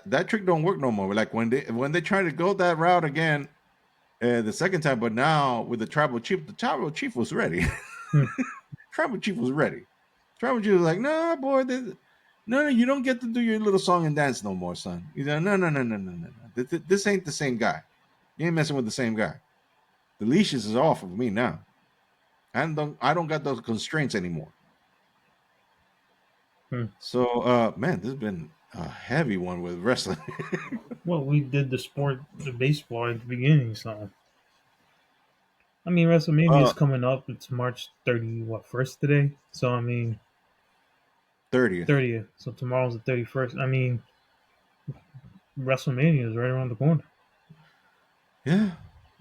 that trick don't work no more. Like when they try to go that route again, the second time, but now with the tribal chief was ready. Hmm. Tribal chief was ready. Tribal chief was like, "No, boy, no, you don't get to do your little song and dance no more, son." He's like, "No. This ain't the same guy. You ain't messing with the same guy. The leashes is off of me now. I don't got those constraints anymore." Hmm. So, man, this has been a heavy one with wrestling. Well, we did the baseball at the beginning, so I mean, WrestleMania is uh, coming up. It's March 30, what, first today? So I mean, 30th. 30th. So tomorrow's the 31st. I mean, WrestleMania is right around the corner. Yeah.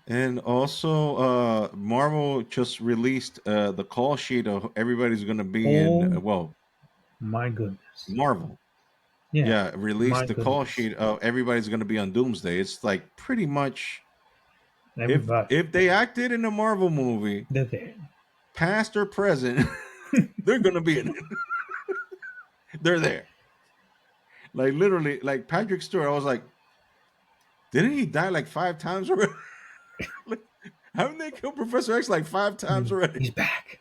And also, Marvel just released the call sheet of everybody's going to be in. Oh Well, my goodness. Marvel, Yeah, yeah, my released the call goodness. sheet of everybody's going to be on Doomsday. It's like pretty much if Everybody. if they acted in a Marvel movie, They're there. past or present, they're going to be in it. They're there. Like literally, like Patrick Stewart. I was like, didn't he die like 5 times already? Like, haven't they killed Professor X like 5 times already? He's back.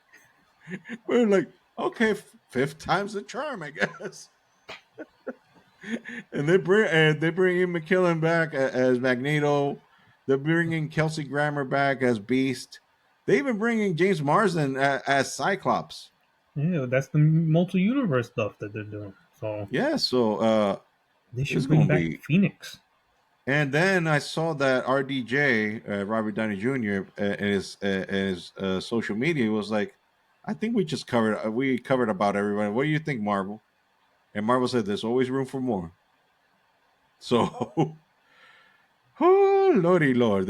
We're like, okay, fifth time's the charm, I guess. And they bring Ian McKellen back as Magneto. They're bringing Kelsey Grammer back as Beast. They even bringing James Marsden as Cyclops. Yeah, that's the multi-universe stuff that they're doing. So Yeah, so they it's should bring gonna back be. Phoenix. And then I saw that RDJ, Robert Downey Jr. In his social media was like, I think we covered about everybody. What do you think, Marvel? And Marvel said there's always room for more. So, oh lordy lord,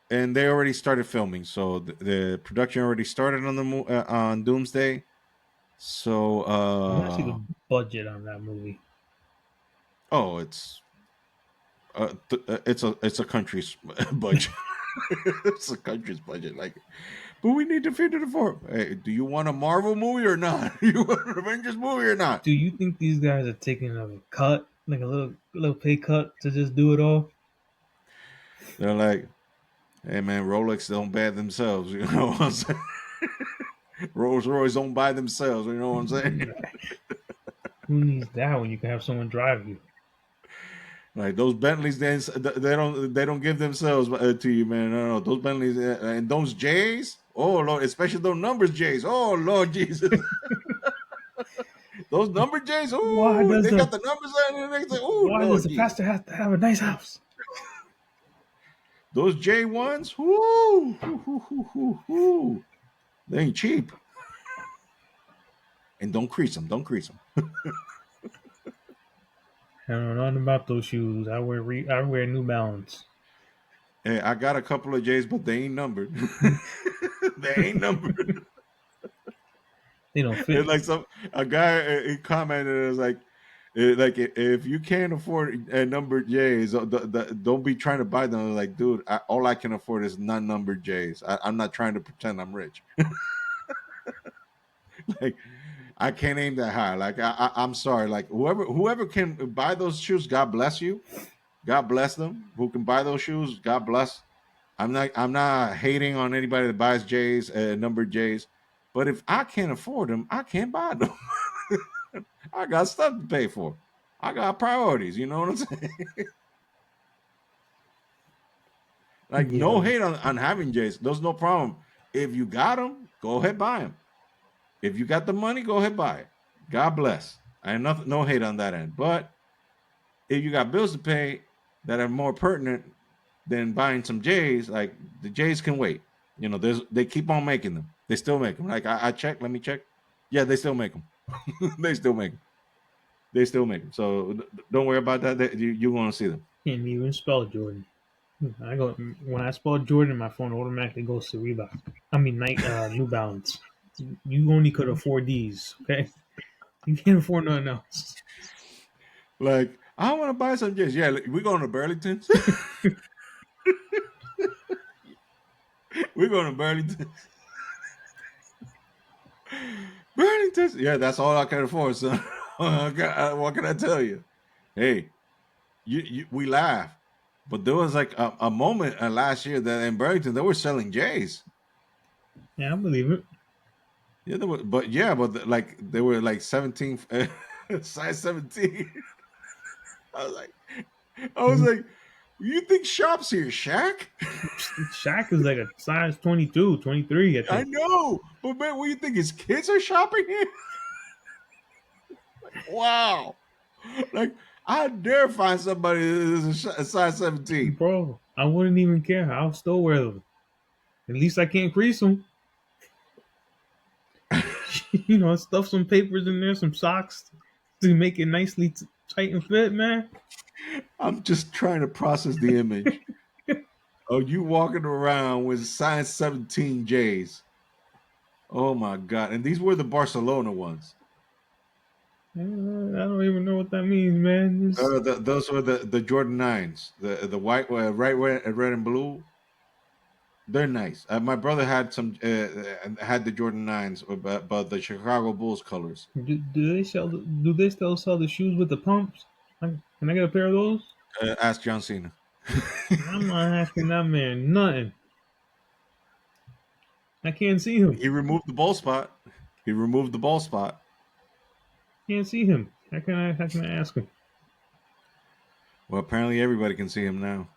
and they already started filming. So the production already started on on Doomsday. So, What's actually the budget on that movie? oh, it's a country's budget. It's a country's budget. Like, but we need to figure it for. Hey, do you want a Marvel movie or not? You want an Avengers movie or not? Do you think these guys are taking a cut, like a little pay cut, to just do it all? They're like, hey man, Rolex don't buy themselves. You know what I'm saying? Rolls Royce don't buy themselves. You know what I'm saying? Who needs that when you can have someone drive you? Like those Bentleys, they don't give themselves to you, man. No, no, those Bentleys and those J's. Oh Lord, especially those numbers J's. Oh Lord Jesus, those number J's. Why Oh, does they the got the numbers on it. And they say, oh why does Lord the Jesus, pastor have to have a nice house? those J ones. Whoo, whoo, whoo, whoo, whoo, whoo. They ain't cheap. And don't crease them. Don't crease them. I don't know nothing about those shoes. I wear New Balance. Hey, I got a couple of J's, but they ain't numbered. They ain't numbered. They don't fit. It's like a guy he commented it was like if you can't afford numbered J's, don't be trying to buy them. Like, dude, all I can afford is non-numbered J's. I'm not trying to pretend I'm rich. Like, I can't aim that high. Like, I'm sorry. Like, whoever can buy those shoes, God bless you. God bless them. Who can buy those shoes, God bless. I'm not hating on anybody that buys J's, numbered J's. But if I can't afford them, I can't buy them. I got stuff to pay for. I got priorities. You know what I'm saying? Like, no Yeah, hate on having J's. There's no problem. If you got them, go ahead buy them. If you got the money, go ahead buy it. God bless. I have nothing, no hate on that end. But if you got bills to pay that are more pertinent than buying some J's, like the J's can wait. You know, they keep on making them. They still make them. Like I check. Let me check. Yeah, they still make them. They still make them. They still make them. So don't worry about that. You want to see them. can't even spell Jordan. I go when I spell Jordan, my phone automatically goes to Reebok. I mean, New Balance. You only could afford these, okay? You can't afford nothing else. Like, I want to buy some J's. Yeah, we're going to Burlington's. We're going to Burlington. Burlington's. Yeah, that's all I can afford, son. What can I tell you? Hey, we laugh, but there was like a moment last year that in Burlington they were selling J's. Yeah, I believe it. Yeah, like they were like 17, size 17. I was like, I was like, you think shops here, Shaq? Shaq is like a size 22, 23, I I think. know, but man, what do you think? His kids are shopping here? Wow. Like, I dare find somebody that is a size 17. Bro, I wouldn't even care. I'll still wear them. At least I can't crease them. Stuff some papers in there, some socks to make it nicely tight and fit, man. I'm just trying to process the image. Oh, you walking around with size 17 J's. Oh my God. And these were the Barcelona ones. I don't even know what that means, man. Those were the Jordan 9s. The white, red and blue. They're nice. My brother had had the Jordan 9s, but the Chicago Bulls colors. Do they still sell the shoes with the pumps? Can I get a pair of those? Ask John Cena. I'm not asking that man nothing. I can't see him. He removed the ball spot. He removed the ball spot. Can't see him. How can I ask him? Well, apparently everybody can see him now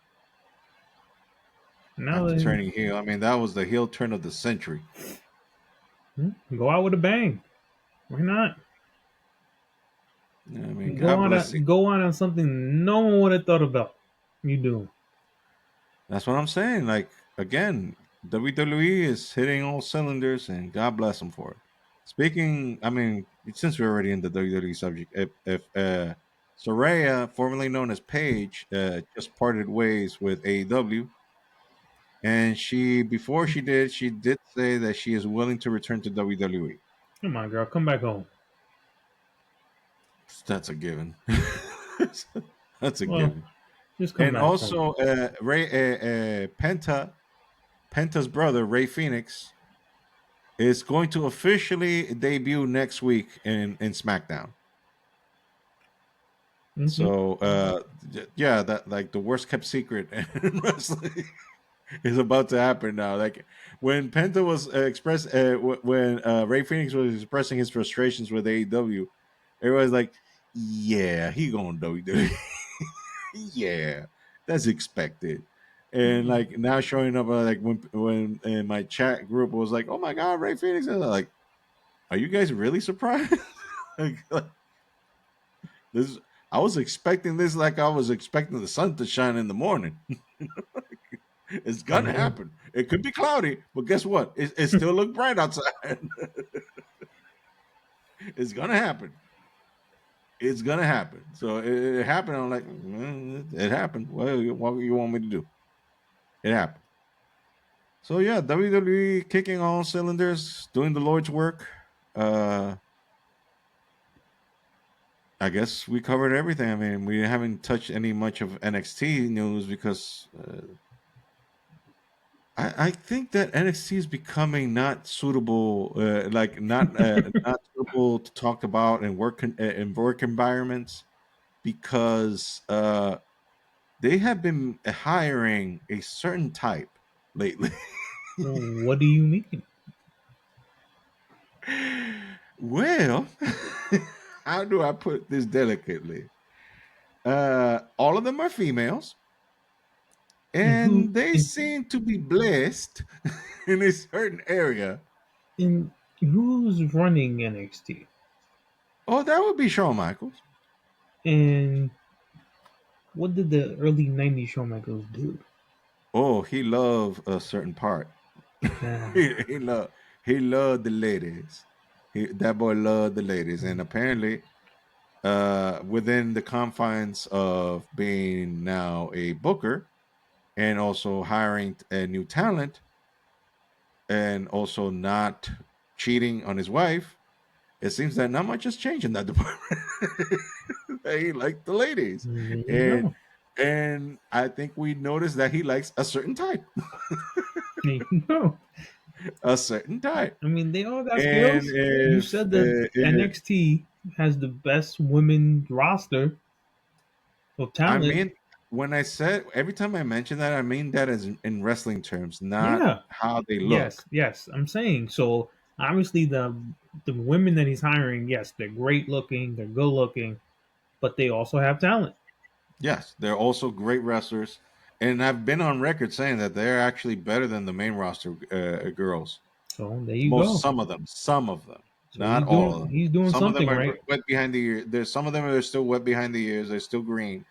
Now after that turning heel. I mean, that was the heel turn of the century. go out with a bang. Why not? I mean, God bless you. Go out on something no one would have thought about. You do. That's what I'm saying. Like, again, WWE is hitting all cylinders, and God bless them for it. Speaking, I mean, since we're already in the WWE subject, if Soraya, formerly known as Paige, just parted ways with AEW, and before she did say that she is willing to return to WWE. Come on, girl, come back home. That's a given. That's a Well, given. just come And back home. also, Penta's brother Ray Phoenix is going to officially debut next week in SmackDown. Hmm. So, yeah, that like the worst kept secret in wrestling is about to happen now. Like when Penta was when Ray Phoenix was expressing his frustrations with AEW, everybody's like, "Yeah, he going WWE." Yeah, that's expected. And like now showing up, like when in my chat group was like, "Oh my God, Ray Phoenix!" And I'm like, are you guys really surprised? Like, this, I was expecting this like I was expecting the sun to shine in the morning. It's gonna Yeah. happen. It could be cloudy, but guess what? It still look bright outside. It's gonna happen. It's gonna happen. So it happened. I'm like, it happened. What you want me to do? It happened. So yeah, WWE kicking all cylinders, doing the Lord's work. Uh, I guess we covered everything. I mean, we haven't touched any much of NXT news because I think that NXT is becoming not suitable, not suitable to talk about in work environments because they have been hiring a certain type lately. What do you mean? Well, how do I put this delicately? All of them are females, And who and they seem to be blessed in a certain area. and who's running NXT? Oh, that would be Shawn Michaels. And what did the early '90s Shawn Michaels do? Oh, he loved a certain part. Uh, He loved the ladies. That boy loved the ladies, and apparently, within the confines of being now a booker and also hiring a new talent, and also not cheating on his wife, it seems that not much has changed in that department. He liked the ladies, there you and go. and I think we noticed that he likes a certain type, There you go. a certain type, I mean, they all got and skills. You said that if NXT has the best women roster of I talent. mean, when I said every time I mention that, I mean that as in wrestling terms, not Yeah. how they Yes. look. Yes. I'm saying so. Obviously, the women that he's hiring, yes, they're great looking, they're good looking, but they also have talent. Yes, they're also great wrestlers, and I've been on record saying that they're actually better than the main roster girls. So there you go. Some of them, So not all of them. he's doing Some of them something are right. wet behind the ears. There's some of them are still wet behind the ears. They're still green,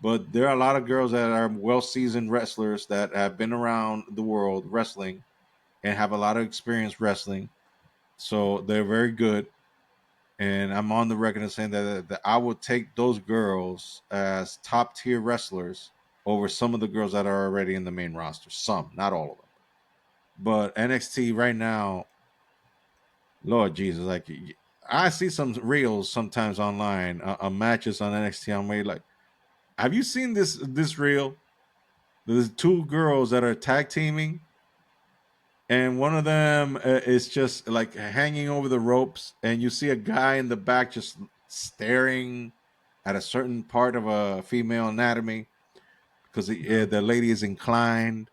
but there are a lot of girls that are well seasoned wrestlers that have been around the world wrestling and have a lot of experience wrestling. So they're very good. And I'm on the record as saying that I would take those girls as top tier wrestlers over some of the girls that are already in the main roster. Some, not all of them. But NXT right now, Lord Jesus, like I see some reels sometimes online on matches on NXT. I'm really like, have you seen this reel? There's two girls that are tag teaming, and one of them is just like hanging over the ropes, and you see a guy in the back just staring at a certain part of a female anatomy because Um, the lady is inclined,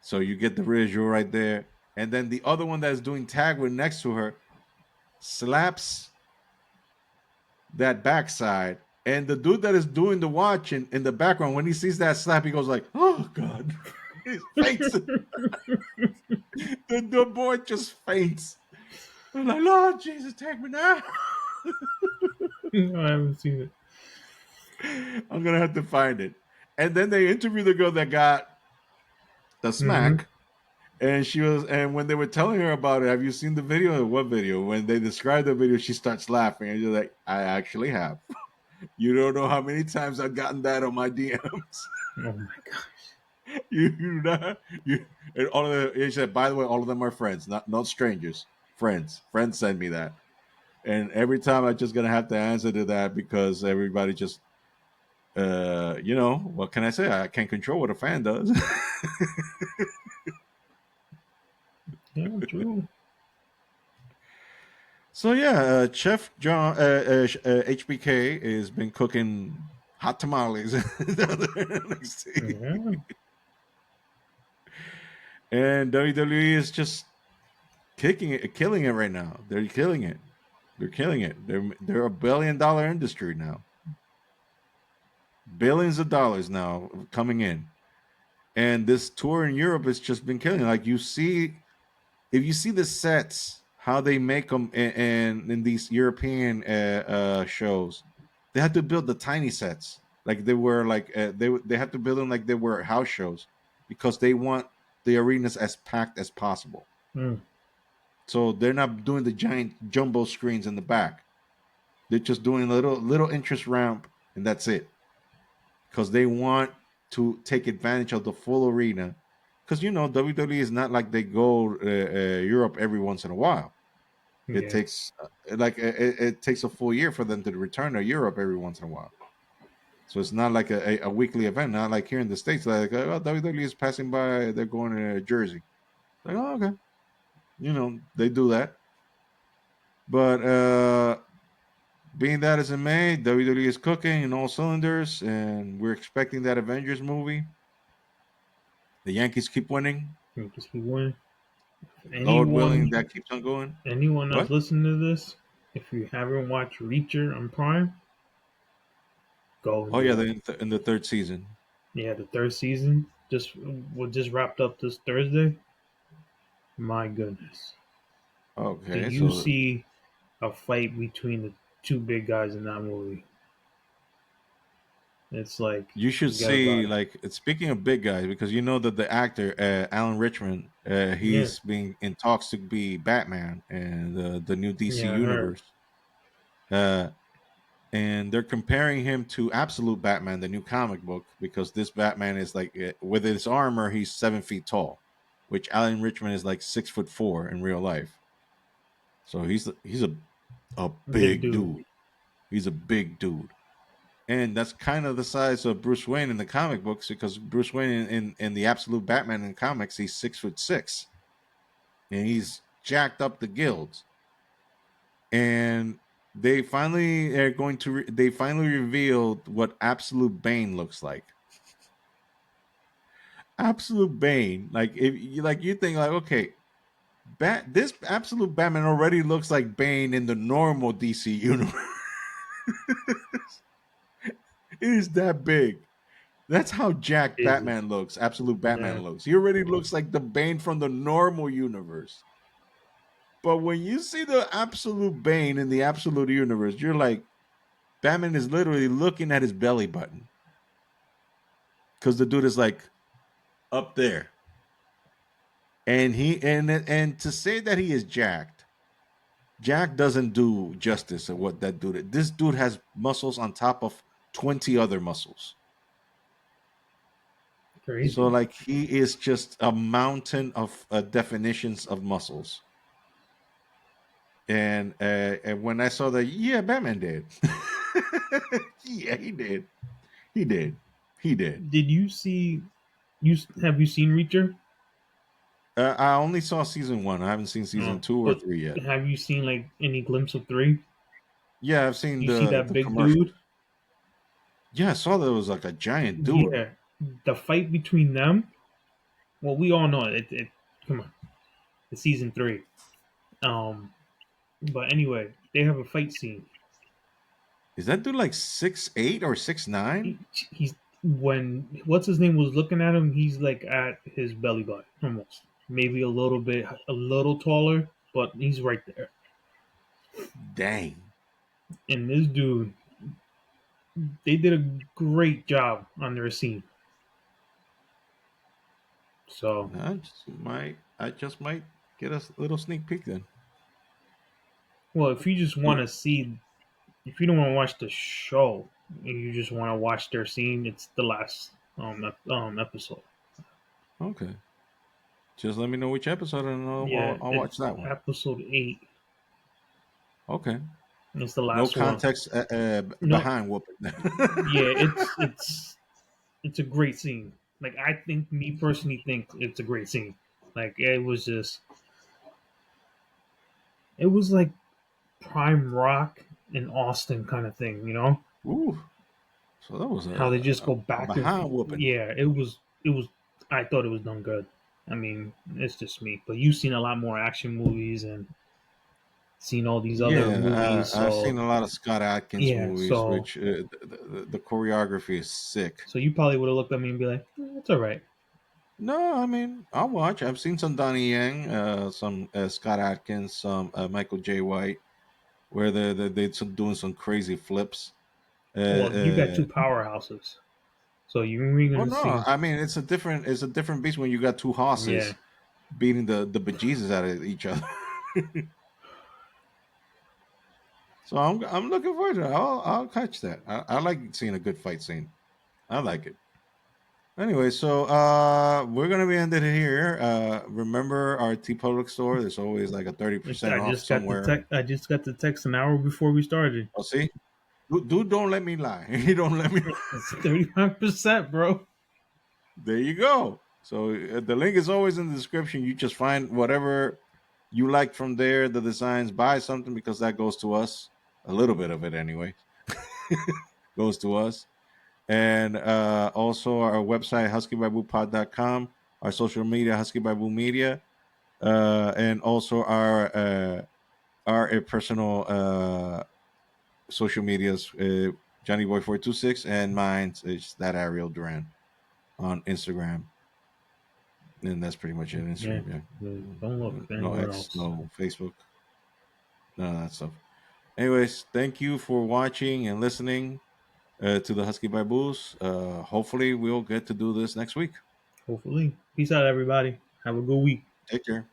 so you get the visual right there. And then the other one that's doing tag with next to her slaps that backside, and the dude that is doing the watching in the background, when he sees that slap, he goes like, "Oh God!" He faints. The boy just faints. I'm like, Lord Jesus, take me now. I haven't seen it. I'm gonna have to find it. And then they interview the girl that got the Hmm. smack, and when they were telling her about it, have you seen the video? What video? When they described the video, she starts laughing, and you're like, I actually have. You don't know how many times I've gotten that on my DMs. Oh my god. you know, you and all of the. He said, by the way, all of them are friends, not strangers. Friends, friends send me that, and every time I'm just gonna have to answer to that because everybody just, what can I say? I can't control what a fan does. Yeah, true. So yeah, Chef John HBK has been cooking hot tamales down there in NXT. Yeah. And WWE is just killing it right now. They're killing it. They're killing it. They're $1 billion industry now. Billions of dollars now coming in, and this tour in Europe has just been killing. Like you see, if you see the sets, how they make them in these European shows, they had to build the tiny sets. Like they were like they have to build them like they were house shows because they want the arenas as packed as possible. Mm. So they're not doing the giant jumbo screens in the back. They're just doing a little interest ramp and that's it. Because they want to take advantage of the full arena. Because WWE is not like they go Europe every once in a while. It Yeah. takes it takes a full year for them to return to Europe every once in a while. So it's not like a weekly event. Not like here in the states. Like WWE is passing by, they're going to Jersey. Like okay, they do that. But being that is in May, WWE is cooking in all cylinders, and we're expecting that Avengers movie. The Yankees keep winning. You just keep winning. Lord willing, Anyone that keeps on going. anyone that's What? listening to this, if you haven't watched Reacher on Prime, go and Oh yeah, do they're it. in the third season. Yeah, the third season just wrapped up this Thursday. My goodness. Did Okay, you so see a fight between the two big guys in that movie? It's like you should forget about see, it. like, speaking of big guys, because you know that the actor Alan Richmond, Yeah, he's being in talks to be Batman and the new DC yeah, I heard. universe. Uh, and they're comparing him to Absolute Batman, the new comic book, because this Batman is like with his armor, he's 7 feet tall, which Alan Richmond is like 6'4" in real life. So he's a Big big dude. dude. He's a big dude, and that's kind of the size of Bruce Wayne in the comic books because Bruce Wayne in the Absolute Batman in comics, he's 6'6", and he's jacked up the gills. And they finally revealed what Absolute Bane looks like. Absolute Bane, like if you think like okay, this Absolute Batman already looks like Bane in the normal DC universe. It is that big. That's how Jack Is it? Batman looks. Absolute Batman Yeah, looks. He already looks like the Bane from the normal universe. But when you see the Absolute Bane in the Absolute universe, you're like, Batman is literally looking at his belly button because the dude is like up there, and to say that he is jacked, Jack doesn't do justice of what that dude is. This dude has muscles on top of 20 other muscles. So crazy. like he is just a mountain of definitions of muscles. And when I saw that, yeah, Batman did. Yeah, he did. He did. He did. Did you see? Have you seen Reacher? I only saw season one. I haven't seen season No, two or but three yet. have you seen like any glimpse of three? Yeah, I've seen You see that the big commercials. dude? Yeah, I saw that it was like a giant dude. Yeah, the fight between them. Well, we all know it. Come on, it's season three. Um, but anyway, they have a fight scene. Is that dude like 6'8" or 6'9"? He's when what's his name was looking at him. He's like at his belly button almost, maybe a little bit, a little taller, but he's right there. Dang. And this dude, they did a great job on their scene. So, I just might get a little sneak peek then. well, if you just want to see, if you don't want to watch the show and you just want to watch their scene, it's the last episode. Okay. Just let me know which episode and Yeah, I'll watch it's that one. episode 8. Okay. It's the No last one. context No, behind whooping. yeah, it's a great scene. Like I think, me personally, think it's a great scene. Like it was like prime rock in Austin kind of thing, you know? Ooh. So that was How they just go a back and behind whooping. yeah, it was I thought it was done good. I mean, it's just me, but you've seen a lot more action movies and seen all these other Yeah, movies, I've so seen a lot of Scott Adkins yeah, movies, so which the choreography is sick. so you probably would have looked at me and be like, it's all right. No, I mean I'll watch. I've seen some Donnie Yen, some Scott Adkins, some Michael J. White, where they're doing some crazy flips. Well, you got Uh, two powerhouses, so you're oh gonna no, see. I mean it's a different beast when you got two Yeah, horses beating the bejesus out of each other. So I'm looking forward to it. I'll catch that. I like seeing a good fight scene. I like it. Anyway, so we're gonna be ended here. Remember our T Public store? There's always like a 30% I off just got the somewhere. text. I just got the text an hour before we started. Oh, see, dude, don't let me lie. You don't let me. It's 35%, bro. There you go. So the link is always in the description. You just find whatever you like from there. The designs, buy something because that goes to us. A little bit of it, anyway, goes to us. And also our website huskybarboopod.com, our social media Husky Barbu Media, and also our personal social medias, Johnny Boy 426, and mine is that Ariel Duran on Instagram, and that's pretty much it. Yeah, Instagram, don't look yeah. No anywhere X, else. no Facebook, none of that stuff. Anyways, thank you for watching and listening to the Husky Barboos. Hopefully, we'll get to do this next week. Hopefully, peace out, everybody. Have a good week. Take care.